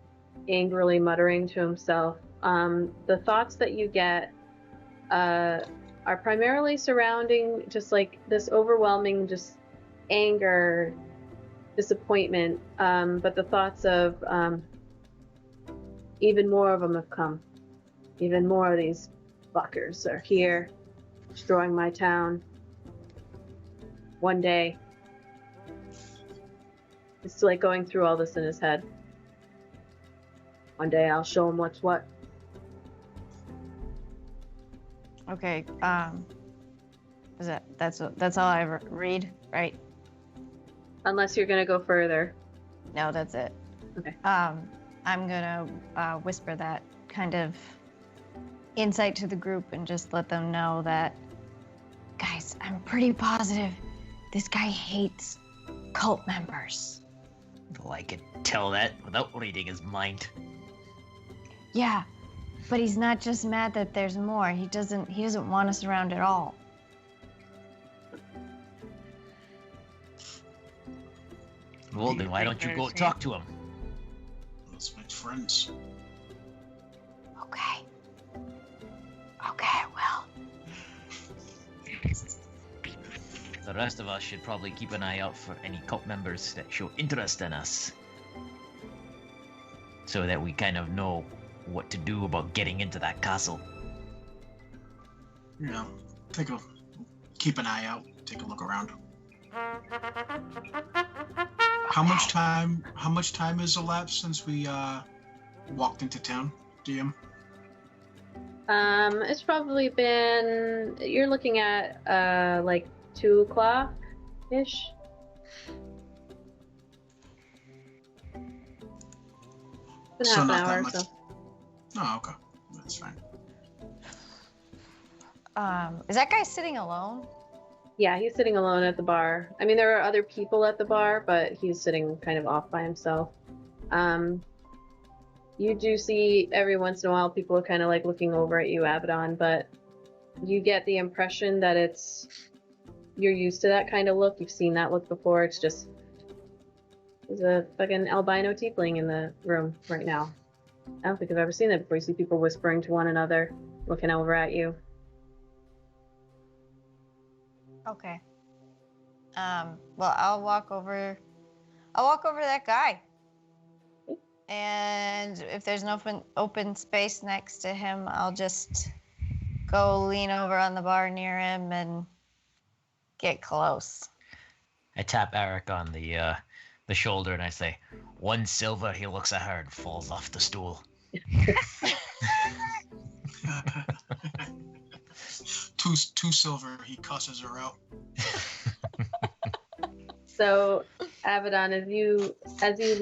Speaker 1: angrily muttering to himself, the thoughts that you get are primarily surrounding just like this overwhelming just anger, disappointment, but the thoughts of even more of them have come. Even more of these fuckers are here, destroying my town. One day. It's like going through all this in his head. One day I'll show him what's what.
Speaker 5: Okay. That's all I read, right?
Speaker 1: Unless you're gonna go further.
Speaker 5: No, that's it.
Speaker 1: Okay.
Speaker 5: I'm gonna whisper that kind of insight to the group and just let them know that, guys, I'm pretty positive this guy hates cult members.
Speaker 2: Well, I could tell that without reading his mind.
Speaker 5: Yeah, but he's not just mad that there's more. He doesn't want us around at all.
Speaker 2: Well,
Speaker 4: Do
Speaker 2: then
Speaker 4: you
Speaker 2: why
Speaker 4: think
Speaker 2: don't you go
Speaker 4: there's
Speaker 2: talk to him?
Speaker 3: Let's make friends.
Speaker 5: Okay. Okay, well.
Speaker 2: The rest of us should probably keep an eye out for any cult members that show interest in us. So that we kind of know what to do about getting into that castle.
Speaker 3: You know, keep an eye out, take a look around. How much time has elapsed since we walked into town, DM?
Speaker 1: It's probably been, you're looking at like 2 o'clock ish. It's been half an
Speaker 3: not
Speaker 1: hour
Speaker 3: that
Speaker 1: or
Speaker 3: much.
Speaker 1: so.
Speaker 3: Oh, okay. That's fine.
Speaker 5: Is that guy sitting alone?
Speaker 1: Yeah, he's sitting alone at the bar. I mean, there are other people at the bar, but he's sitting kind of off by himself. You do see every once in a while people are kind of like looking over at you, Abaddon, but you get the impression that you're used to that kind of look. You've seen that look before. It's just, there's a fucking albino tiefling in the room right now. I don't think I've ever seen that before. You see people whispering to one another, looking over at you.
Speaker 5: Okay. Well, I'll walk over to that guy. And if there's an open space next to him, I'll just go lean over on the bar near him and get close.
Speaker 2: I tap Eric on the shoulder and I say, 1 silver. He looks at her and falls off the stool.
Speaker 3: two silver. He cusses her out.
Speaker 1: So, Abaddon, as you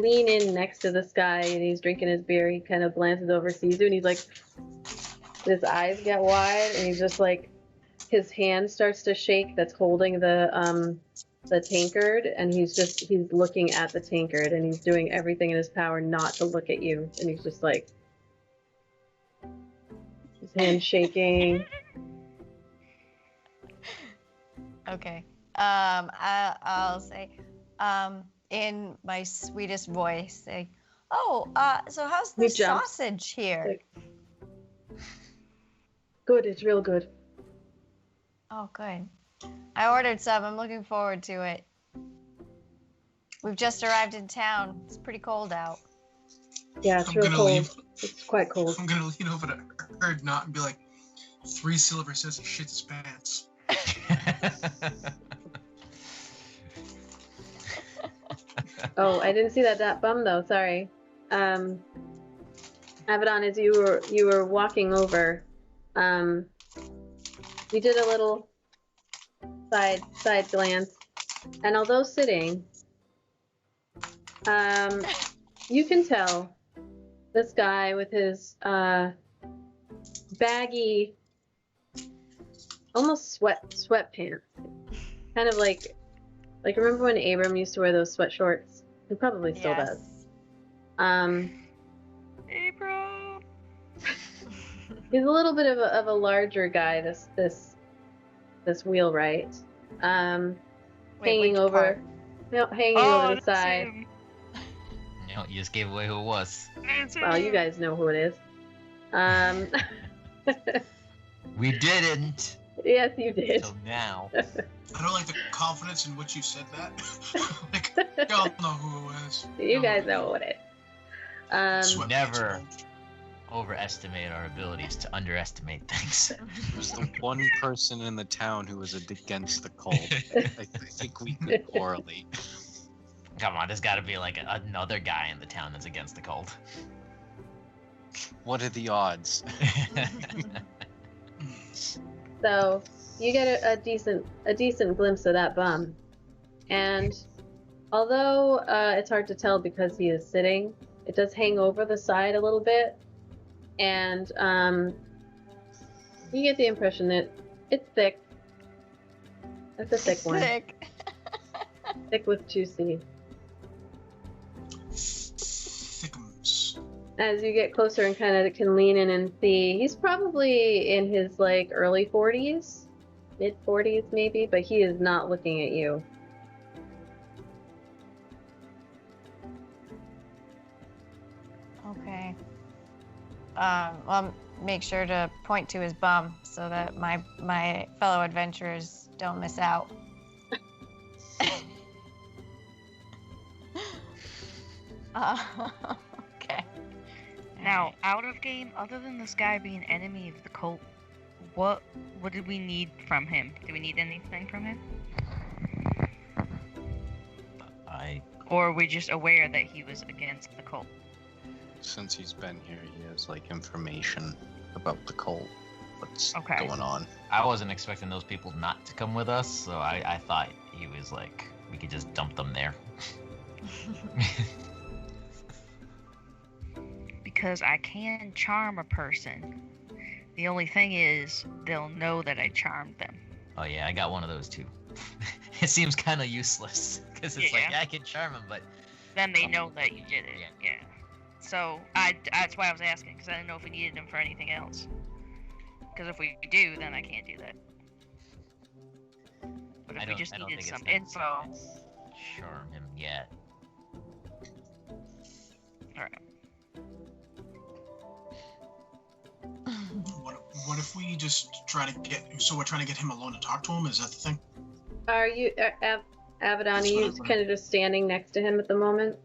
Speaker 1: lean in next to this guy and he's drinking his beer, he kind of glances over, sees you, and he's like, his eyes get wide, and he's just like, his hand starts to shake that's holding the tankard, and he's looking at the tankard, and he's doing everything in his power not to look at you, and he's just like, his hand shaking.
Speaker 5: Okay. I'll say, in my sweetest voice, say, "Oh, so how's the sausage here?"
Speaker 1: Like, good. It's real good.
Speaker 5: Oh, good. I ordered some. I'm looking forward to it. We've just arrived in town. It's pretty cold out.
Speaker 1: Yeah, it's real cold. It's quite cold.
Speaker 3: I'm gonna lean over to Erdnot and be like, 3 silver says he shits his pants.
Speaker 1: Oh, I didn't see that bum though. Sorry. Abaddon, as you were walking over, you did a little side glance, and although sitting, you can tell this guy with his baggy, almost sweatpants, kind of like remember when Abram used to wear those sweat shorts? He probably still does.
Speaker 4: Abram.
Speaker 1: He's a little bit of a larger guy. This wheelwright, hanging over the side.
Speaker 2: No, you just gave away who it was.
Speaker 1: Well, you guys know who it is.
Speaker 2: We didn't.
Speaker 1: Yes, you did.
Speaker 2: Till now.
Speaker 3: I don't like the confidence in which you said that. Like, y'all know who it was.
Speaker 1: You guys know who it is.
Speaker 2: Never overestimate our abilities to underestimate things.
Speaker 6: There's the one person in the town who was against the cult. I think we could correlate.
Speaker 2: Come on, there's got to be like another guy in the town that's against the cult.
Speaker 6: What are the odds?
Speaker 1: So you get a decent glimpse of that bum, and although it's hard to tell because he is sitting, it does hang over the side a little bit, and you get the impression that it's thick. It's a thick one. Thick with juicy.
Speaker 3: Thickums.
Speaker 1: As you get closer and kind of can lean in and see, he's probably in his like early 40s, mid 40s maybe, but he is not looking at you.
Speaker 5: Okay. I'll make sure to point to his bum so that my fellow adventurers don't miss out. Okay.
Speaker 4: Now, out of game, other than this guy being enemy of the cult, what did we need from him? Do we need anything from him? Or are we just aware that he was against the cult?
Speaker 6: Since he's been here, he has like information about the cult. What's going on?
Speaker 2: I wasn't expecting those people not to come with us, so I thought he was like, we could just dump them there.
Speaker 4: Because I can charm a person. The only thing is, they'll know that I charmed them.
Speaker 2: Oh yeah, I got one of those too. It seems kind of useless, because it's like, I can charm him, but...
Speaker 4: Then they know that you did it, yeah. So, that's why I was asking, because I didn't know if we needed him for anything else. Because if we do, then I can't do that. But if we just needed some info...
Speaker 2: Charm him yet.
Speaker 4: Alright.
Speaker 3: What if we just try to get... So we're trying to get him alone to talk to him? Is that the thing?
Speaker 1: Are you, Abaddon, are you kind of just standing next to him at the moment?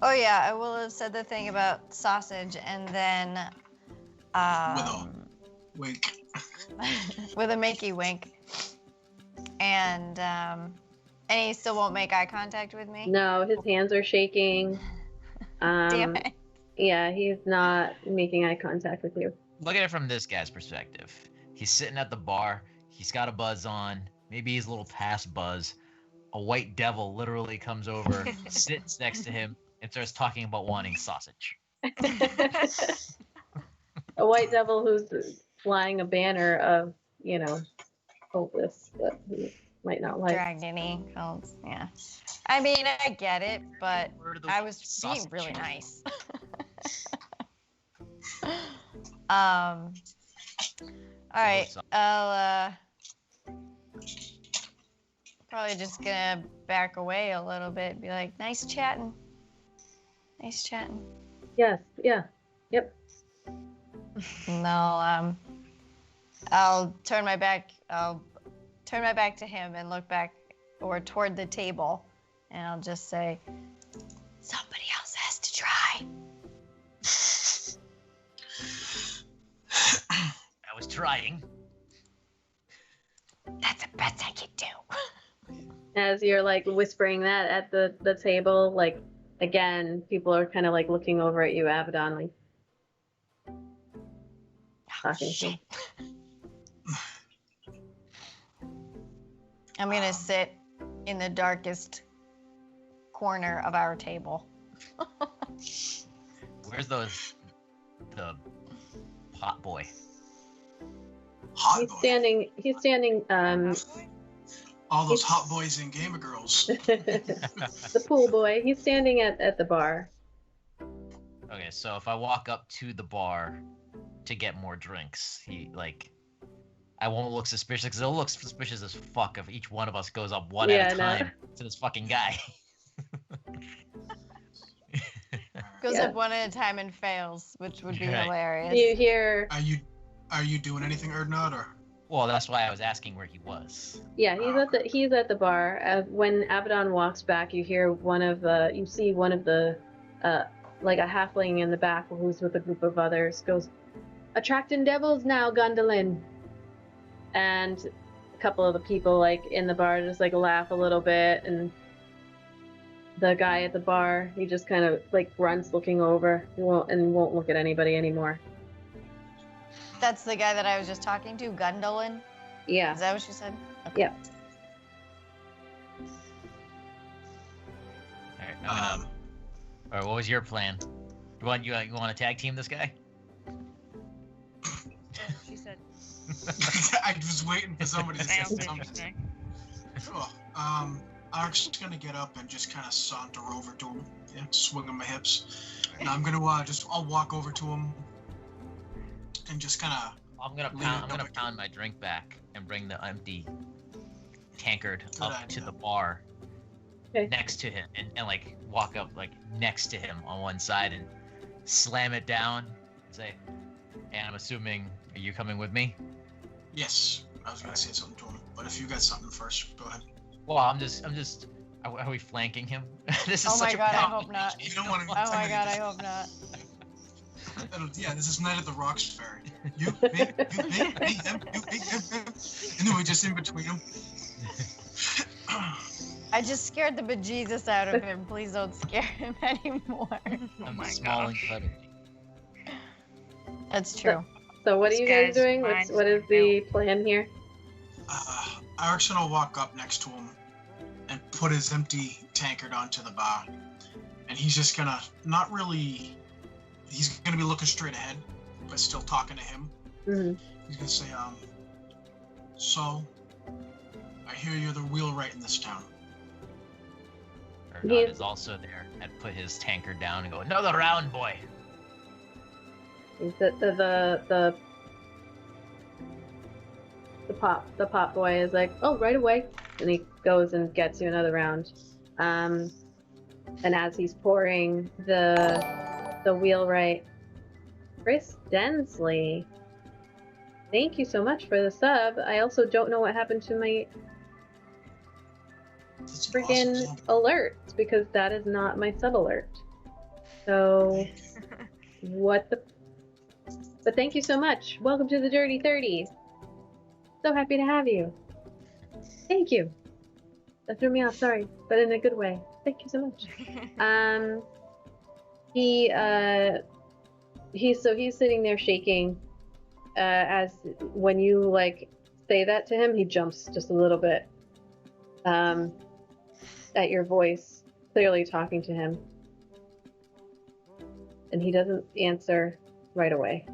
Speaker 5: Oh yeah, I will have said the thing about sausage, and then
Speaker 3: Wink.
Speaker 5: with a Mickey wink. And he still won't make eye contact with me?
Speaker 1: No, his hands are shaking.
Speaker 5: Damn it.
Speaker 1: Yeah, he's not making eye contact with you.
Speaker 2: Look at it from this guy's perspective. He's sitting at the bar. He's got a buzz on. Maybe he's a little past buzz. A white devil literally comes over, sits next to him, and starts talking about wanting sausage.
Speaker 1: A white devil who's flying a banner of, hopeless that he might not like.
Speaker 5: Dragony cults, yeah. I mean, I get it, but
Speaker 2: Where do
Speaker 5: I was being
Speaker 2: sausage
Speaker 5: really
Speaker 2: come?
Speaker 5: nice. All right, I'll probably just gonna back away a little bit. Be like, nice chatting. Nice chatting.
Speaker 1: Yes, yeah, yep.
Speaker 5: No, I'll turn my back. I'll turn my back to him and look back or toward the table, and I'll just say, somebody else has to try.
Speaker 2: I was trying.
Speaker 5: That's the best I can do.
Speaker 1: As you're like whispering that at the table, like again, people are kind of like looking over at you, Abaddon, like talking to you.
Speaker 5: I'm gonna sit in the darkest corner of our table.
Speaker 2: Where's the pot boy?
Speaker 3: Hot
Speaker 1: He's
Speaker 3: boy.
Speaker 1: standing
Speaker 3: All those hot boys and gamer girls.
Speaker 1: the pool boy. He's standing at the bar.
Speaker 2: Okay, so if I walk up to the bar to get more drinks, I won't look suspicious because it'll look suspicious as fuck if each one of us goes up one at a
Speaker 1: Yeah, I know.
Speaker 2: time to this fucking guy.
Speaker 5: Goes
Speaker 1: Yeah.
Speaker 5: up one at a time and fails, which would be
Speaker 2: Right.
Speaker 5: hilarious.
Speaker 1: You hear,
Speaker 3: Are you doing anything, Erdnot, or?
Speaker 2: Well, that's why I was asking where he was.
Speaker 1: yeah, he's at the bar. When Abaddon walks back, you see one of the, like a halfling in the back who's with a group of others goes, attracting devils now, Gundolin. And a couple of the people like in the bar just like laugh a little bit, and the guy at the bar, he just kind of like grunts looking over. He won't look at anybody anymore.
Speaker 5: That's the guy that I was just talking to, Gundolin.
Speaker 1: Yeah.
Speaker 5: Is that what you said? Okay.
Speaker 1: Yeah.
Speaker 2: All right, what was your plan? You want to tag team this guy?
Speaker 7: She said,
Speaker 3: I was waiting for somebody to say
Speaker 4: Sounds
Speaker 3: something.
Speaker 4: interesting.
Speaker 3: Oh, Ark's gonna get up and just kind of saunter over to him, swinging my hips. And I'm gonna I'll walk over to him and just kind of.
Speaker 2: I'm gonna pound my drink back and bring the empty tankard
Speaker 3: Good
Speaker 2: up
Speaker 3: idea.
Speaker 2: to the bar
Speaker 1: Okay.
Speaker 2: next to him and like walk up like next to him on one side and slam it down and say, and I'm assuming, are you coming with me?
Speaker 3: Yes, I was gonna say something to him, but if you got something first, go ahead.
Speaker 2: Well, I'm just. Are we flanking him? This is
Speaker 5: Oh my
Speaker 2: such a
Speaker 5: god, I
Speaker 2: bad-
Speaker 5: hope not.
Speaker 3: You don't want to.
Speaker 5: Oh my god, I hope not.
Speaker 3: Yeah, this is Night at the Roxbury. You, me, him, you, me, him. And then we just in between them.
Speaker 5: I just scared the bejesus out of him. Please don't scare him anymore.
Speaker 2: I'm
Speaker 4: my
Speaker 2: small and
Speaker 4: gosh.
Speaker 2: cuddly.
Speaker 5: That's true.
Speaker 1: So what are
Speaker 4: This
Speaker 1: you guys
Speaker 4: guy's
Speaker 1: doing?
Speaker 4: mind
Speaker 1: What is the plan here?
Speaker 3: Ark's gonna walk up next to him and put his empty tankard onto the bar. And he's just gonna, he's gonna be looking straight ahead, but still talking to him.
Speaker 1: Mhm.
Speaker 3: He's gonna say, so, I hear you're the wheelwright in this town.
Speaker 2: Ernod is also there and put his tankard down and go, another round, boy.
Speaker 1: The pop boy is like, oh, right away, and he goes and gets you another round. And as he's pouring the wheelwright, Chris Densley, thank you so much for the sub. I also don't know what happened to my
Speaker 3: That's an
Speaker 1: freaking
Speaker 3: awesome
Speaker 1: alerts, because that is not my sub alert. So what the But thank you so much. Welcome to the Dirty 30s. So happy to have you. Thank you. That threw me off, sorry, but in a good way. Thank you so much. He's sitting there shaking as when you like say that to him, he jumps just a little bit at your voice, clearly talking to him. And he doesn't answer right away.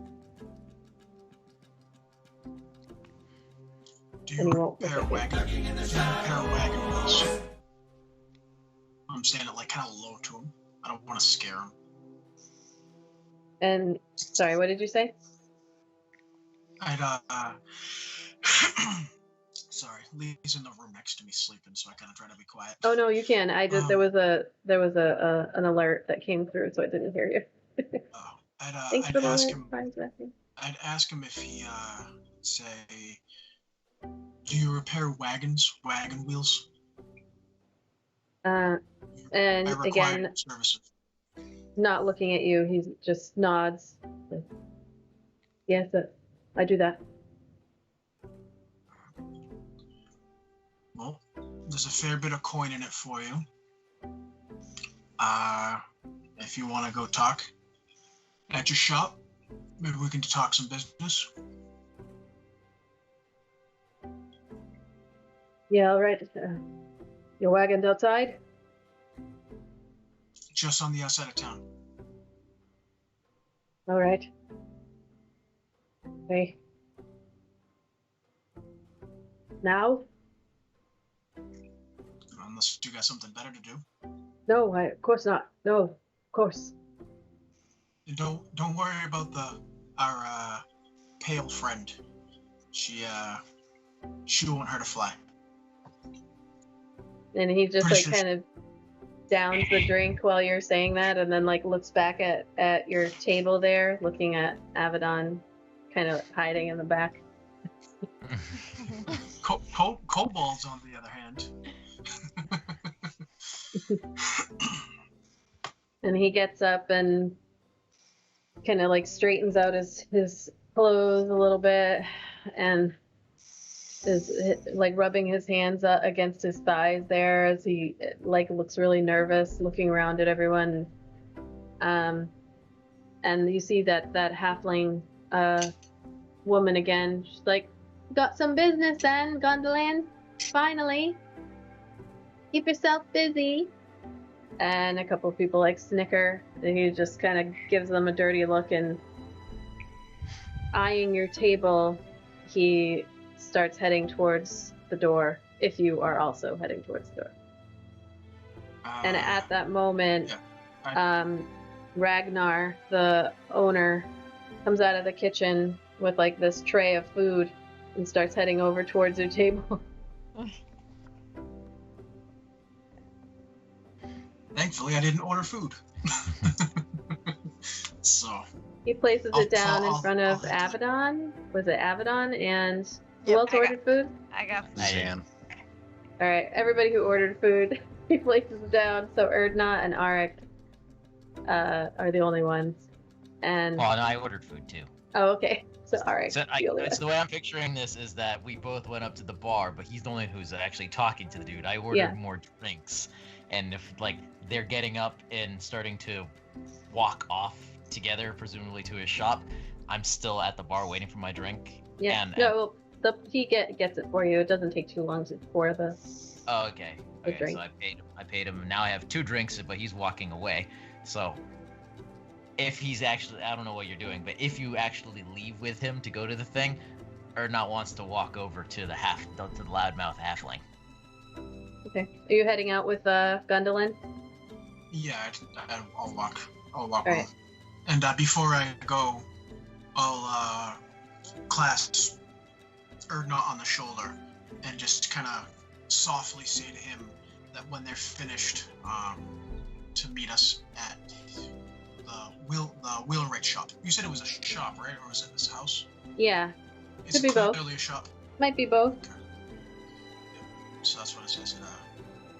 Speaker 3: Do
Speaker 1: And
Speaker 3: you
Speaker 1: he won't
Speaker 3: repair
Speaker 1: look at you.
Speaker 3: wagon? Do you repair wagon wheels? I'm saying it like kind of low to him. I don't want to scare him.
Speaker 1: And sorry, what did you say?
Speaker 3: I'd sorry, Lee's in the room next to me sleeping, so I kind of try to be quiet.
Speaker 1: Oh no, you can. I just there was an alert that came through, so I didn't hear you. Thanks for the alert.
Speaker 3: I'd ask him if he say, do you repair wagon wheels?
Speaker 1: And again,
Speaker 3: services.
Speaker 1: not looking at you, he just nods. Yes, I do that.
Speaker 3: Well, there's a fair bit of coin in it for you. If you want to go talk at your shop, maybe we can talk some business.
Speaker 1: Yeah, all right. Your wagon's outside?
Speaker 3: Just on the outside of town.
Speaker 1: All right. Okay. Now?
Speaker 3: Unless you got something better to do.
Speaker 1: No, of course not. No, of course.
Speaker 3: And don't worry about our pale friend. She won't hurt a fly.
Speaker 1: And he just
Speaker 3: Pretty
Speaker 1: kind of downs the drink while you're saying that, and then like looks back at your table there, looking at Avedon, kind of hiding in the back.
Speaker 3: Kobolds, on the other hand.
Speaker 1: And he gets up and kind of like straightens out his clothes a little bit, and is like rubbing his hands against his thighs there as he like looks really nervous, looking around at everyone. And you see that halfling woman again. She's like, "Got some business then, Gondolin? Finally. Keep yourself busy." And a couple of people like snicker, and he just kind of gives them a dirty look, and eyeing your table, he starts heading towards the door, if you are also heading towards the door. And at that moment, Ragnar, the owner, comes out of the kitchen with like this tray of food and starts heading over towards your table.
Speaker 3: Thankfully, I didn't order food. So
Speaker 1: he places it down in front of Avedon. Was it Avedon? And who else ordered food?
Speaker 7: I got food.
Speaker 6: Zan.
Speaker 1: All right, everybody who ordered food, he places it down. So Erdna and Arik are the only ones. And
Speaker 2: Oh, no, I ordered food too.
Speaker 1: oh, okay. So Arik.
Speaker 2: So the way I'm picturing this is that we both went up to the bar, but he's the one who's actually talking to the dude. I ordered more drinks, and if like they're getting up and starting to walk off together, presumably to his shop, I'm still at the bar waiting for my drink.
Speaker 1: Yeah.
Speaker 2: And
Speaker 1: he gets it for you. It doesn't take too long to pour the.
Speaker 2: Oh, okay.
Speaker 1: The
Speaker 2: Okay,
Speaker 1: drink.
Speaker 2: so I paid him. Now I have 2 drinks, but he's walking away. So if he's actually, I don't know what you're doing, but if you actually leave with him to go to the thing, Erdnot wants to walk over to the loudmouth halfling.
Speaker 1: Okay. Are you heading out with Gondolin?
Speaker 3: yeah, I'll walk. I'll walk.
Speaker 1: Alright.
Speaker 3: And before I go, I'll clasp Erdnot on the shoulder and just kind of softly say to him that when they're finished, to meet us at the wheelwright shop. You said it was a shop, right? Or was it this house?
Speaker 1: Yeah.
Speaker 3: It's
Speaker 1: Could be both.
Speaker 3: clearly a shop.
Speaker 1: Might be both.
Speaker 3: Okay. So that's what it says.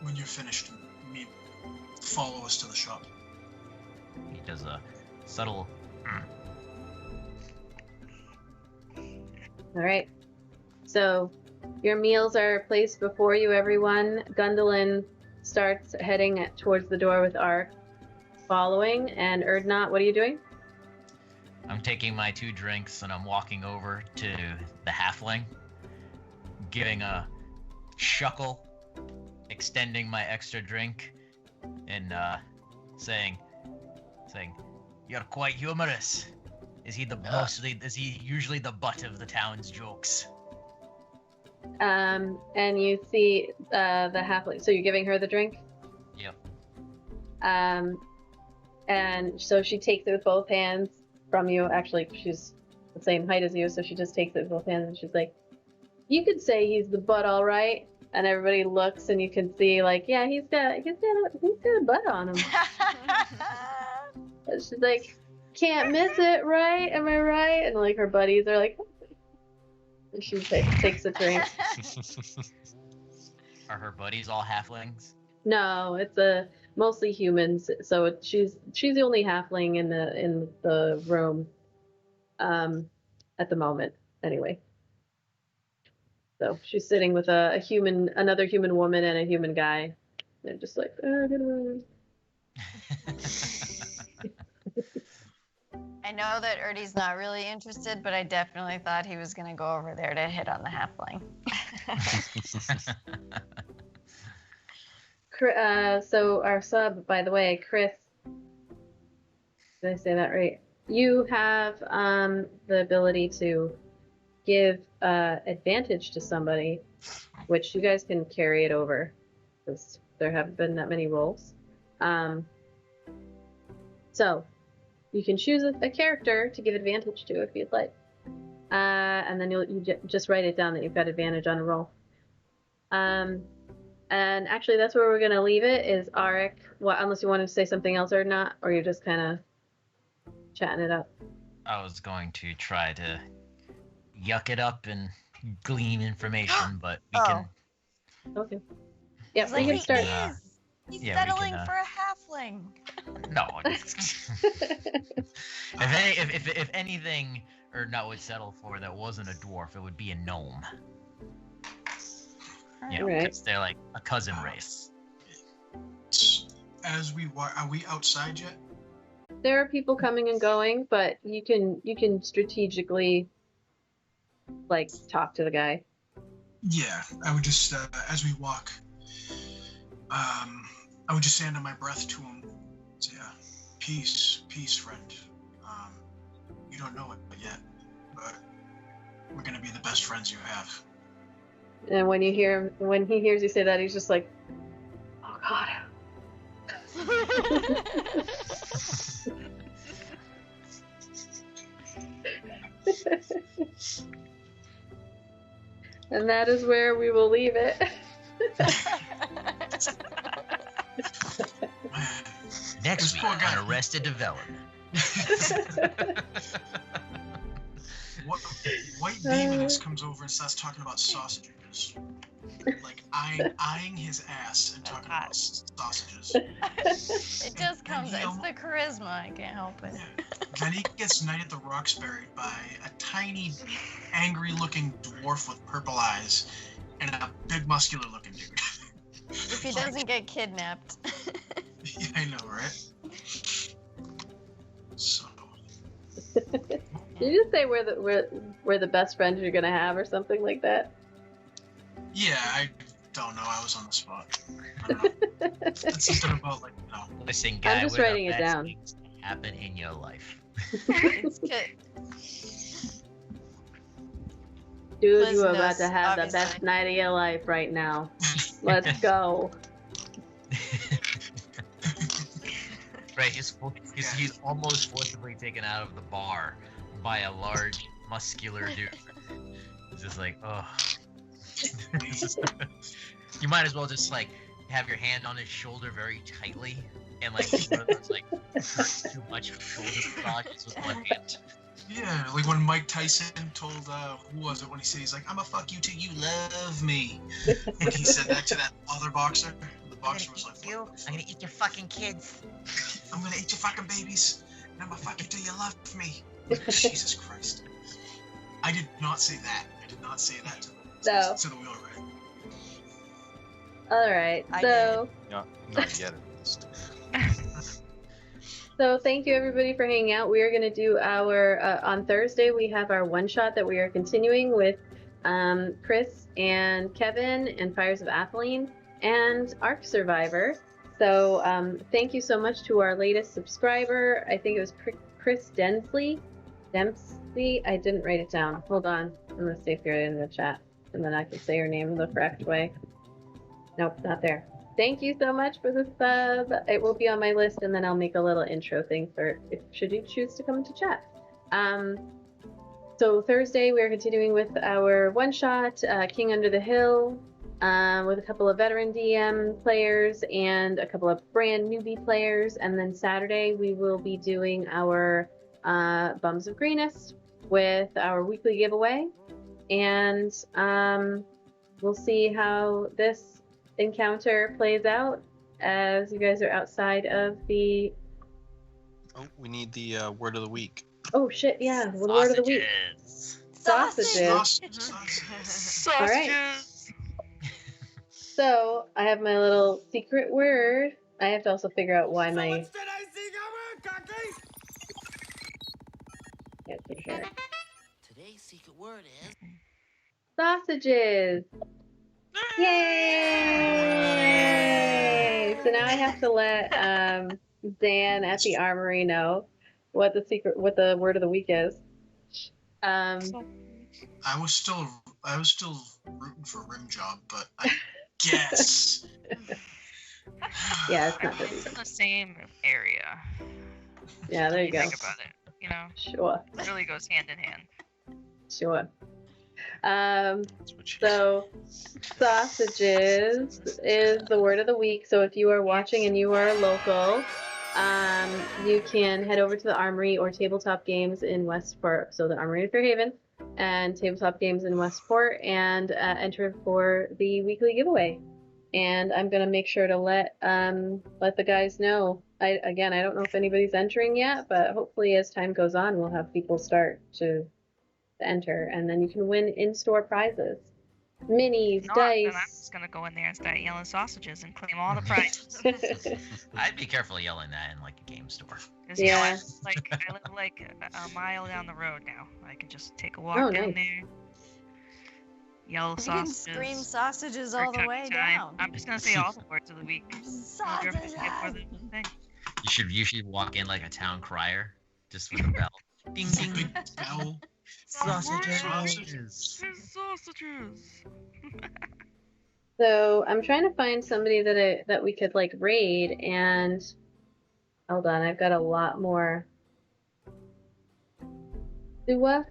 Speaker 3: When you're finished, follow us to the shop.
Speaker 2: He does a subtle
Speaker 1: All right. So your meals are placed before you, everyone. Gundolin starts heading towards the door with Ark following. And Erdnot, what are you doing?
Speaker 2: I'm taking my 2 drinks and I'm walking over to the halfling, giving a chuckle, extending my extra drink, and saying, "You're quite humorous. Is he usually the butt of the town's jokes?"
Speaker 1: And you see the halfling. So you're giving her the drink?
Speaker 2: Yep.
Speaker 1: And so she takes it with both hands from you. Actually, she's the same height as you, so she just takes it with both hands and she's like, "You could say he's the butt, all right." And everybody looks and you can see, like, yeah, he's got a butt on him. And she's like, "Can't miss it, right? Am I right?" And like her buddies are like, and she takes a drink.
Speaker 2: Are her buddies all halflings?
Speaker 1: No, it's mostly humans. So she's the only halfling in the room, at the moment. Anyway, so she's sitting with another human woman, and a human guy. They're just like,
Speaker 5: I know that Erdy's not really interested, but I definitely thought he was going to go over there to hit on the halfling.
Speaker 1: So our sub, by the way, Chris, did I say that right? You have the ability to give advantage to somebody, which you guys can carry it over, because there haven't been that many rolls. So you can choose a character to give advantage to if you'd like, and then you just write it down that you've got advantage on a roll. And actually, that's where we're gonna leave it. Is Arik? Well, unless you wanted to say something else or not, or you're just kind of chatting it up.
Speaker 2: I was going to try to yuck it up and glean information, but we can.
Speaker 1: Okay. Yeah, we
Speaker 5: Like,
Speaker 1: can start.
Speaker 5: He's
Speaker 2: Yeah, we
Speaker 5: settling
Speaker 2: can,
Speaker 5: for a halfling.
Speaker 2: No. if anything, Erdnot would settle for that wasn't a dwarf, it would be a gnome. You know,
Speaker 1: Right.
Speaker 2: because they're like a cousin race.
Speaker 3: As we are we outside yet?
Speaker 1: There are people coming and going, but you can strategically, like, talk to the guy.
Speaker 3: Yeah, I would just as we walk, I would just say under my breath to him, say, peace, friend. You don't know it yet, but we're gonna be the best friends you have.
Speaker 1: And when he hears you say that, he's just like, "Oh God." And that is where we will leave it.
Speaker 2: Next
Speaker 3: This
Speaker 2: week
Speaker 3: poor
Speaker 2: on
Speaker 3: guy.
Speaker 2: Arrested Development.
Speaker 3: White Demoness comes over and starts talking about sausages. Like eyeing his ass and talking about sausages.
Speaker 5: It just comes.
Speaker 3: And he
Speaker 5: It's the charisma. I can't help it.
Speaker 3: Yeah. Then he gets knighted the Roxbury by a tiny, angry-looking dwarf with purple eyes and a big, muscular-looking dude.
Speaker 5: If he doesn't get kidnapped.
Speaker 3: Yeah, I know, right? So.
Speaker 1: Did you just say we're the best friends you're gonna have, or something like that?
Speaker 3: Yeah, I don't know. I was on the spot. I don't know. It's something about, like, you know.
Speaker 2: Listen, guy,
Speaker 1: I'm just
Speaker 2: we're the
Speaker 1: writing it
Speaker 2: best
Speaker 1: down.
Speaker 2: things to happen in your life.
Speaker 5: It's good.
Speaker 1: Dude, you are about
Speaker 5: Listeners,
Speaker 1: to have the
Speaker 5: obviously.
Speaker 1: best night of your life right now. Let's go.
Speaker 2: Right, he's almost forcibly taken out of the bar by a large, muscular dude. It's just like, oh. You might as well just like have your hand on his shoulder very tightly and like one of those, like too much shoulder massages with one hand.
Speaker 3: Yeah, like when Mike Tyson told, who was it when he said, he's like, "I'ma fuck you till you love me." And he said that to that other boxer. The boxer was like,
Speaker 2: I'm gonna eat your fucking kids.
Speaker 3: "I'm gonna eat your fucking babies, and I'ma fuck you till you love me." Like, Jesus Christ. I did not say that. I did not say that to
Speaker 1: No.
Speaker 3: to the wheelwright.
Speaker 1: All right.
Speaker 5: I
Speaker 1: So,
Speaker 6: Not yet, at least.
Speaker 1: so thank you everybody for hanging out. We are going to do our on Thursday. We have our one shot that we are continuing with Chris and Kevin and Fires of Atheline and Ark Survivor. So thank you so much to our latest subscriber. I think it was Chris Dempsey. I didn't write it down. Hold on. I'm going to see if you're in the chat, and then I can say your name the correct way. Nope, not there. Thank you so much for the sub. It will be on my list, and then I'll make a little intro thing for if should you choose to come into chat. So Thursday we're continuing with our one shot, King Under the Hill, with a couple of veteran DM players and a couple of brand newbie players, and then Saturday we will be doing our Bums of Greenest with our weekly giveaway, and we'll see how this encounter plays out as you guys are outside of the.
Speaker 6: Oh, we need the word of the week.
Speaker 1: Oh shit! Yeah, the word of the week. Sausages.
Speaker 3: Sausages.
Speaker 1: All right. So I have my little secret word. I have to also figure out why my. Yeah, for sure.
Speaker 8: Today's secret word is
Speaker 1: Sausages. Yay! So now I have to let Dan at the armory know what the word of the week is.
Speaker 3: I was still rooting for rim job, but I guess.
Speaker 1: Yeah, it's not
Speaker 4: It's in the same area.
Speaker 1: Yeah, there you go.
Speaker 4: Think about it. You know,
Speaker 1: Sure.
Speaker 4: it really goes hand in hand.
Speaker 1: Sure.
Speaker 6: That's what she
Speaker 1: So sausages is the word of the week. So if you are watching and you are local, you can head over to the Armory or Tabletop Games in Westport. So the Armory in Fairhaven and Tabletop Games in Westport, and enter for the weekly giveaway. And I'm gonna make sure to let the guys know. I don't know if anybody's entering yet, but hopefully as time goes on, we'll have people start to enter, and then you can win in-store prizes, minis,
Speaker 4: Not, then I'm
Speaker 1: dice.
Speaker 4: just gonna go in there and start yelling sausages and claim all the prizes.
Speaker 2: I'd be careful yelling that in like a game store.
Speaker 4: 'Cause, you know,
Speaker 1: Yeah.
Speaker 4: I live like a mile down the road now. I can just take a walk
Speaker 1: Oh,
Speaker 4: down
Speaker 1: nice.
Speaker 4: there, yell
Speaker 5: You can
Speaker 4: sausages.
Speaker 5: scream sausages
Speaker 4: for
Speaker 5: all the way
Speaker 4: time.
Speaker 5: down.
Speaker 4: I'm just gonna say all the words of the week. I'll get more than one thing.
Speaker 2: You should walk in like a town crier, just with a bell. Ding ding.
Speaker 3: Big bell.
Speaker 2: Sausages.
Speaker 4: Sausages.
Speaker 1: So I'm trying to find somebody that we could like raid, and hold on, I've got a lot more. Do what?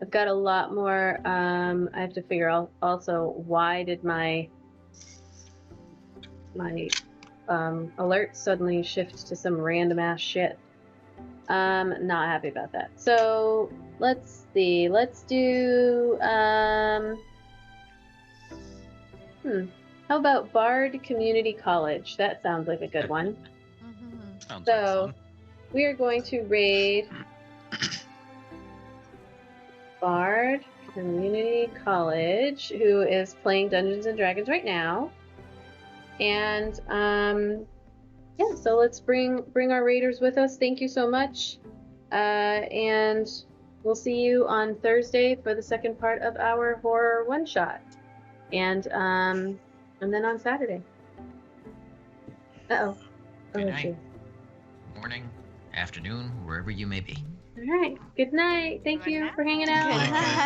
Speaker 1: I've got a lot more. I have to figure out also why did my alert suddenly shift to some random ass shit. Not happy about that. So let's see. Let's do how about Bard Community College? That sounds like a good one.
Speaker 6: Sounds
Speaker 1: So
Speaker 6: like fun.
Speaker 1: we are going to raid Bard Community College, who is playing Dungeons and Dragons right now. And yeah, so let's bring our raiders with us. Thank you so much. And we'll see you on Thursday for the second part of our horror one shot. And then on Saturday. Uh-oh.
Speaker 2: Good
Speaker 1: Oh,
Speaker 2: night.
Speaker 1: geez.
Speaker 2: Morning, afternoon, wherever you may be.
Speaker 1: All right. Good night. Thank
Speaker 7: Good
Speaker 1: you
Speaker 7: night.
Speaker 1: for hanging out.
Speaker 5: Good night.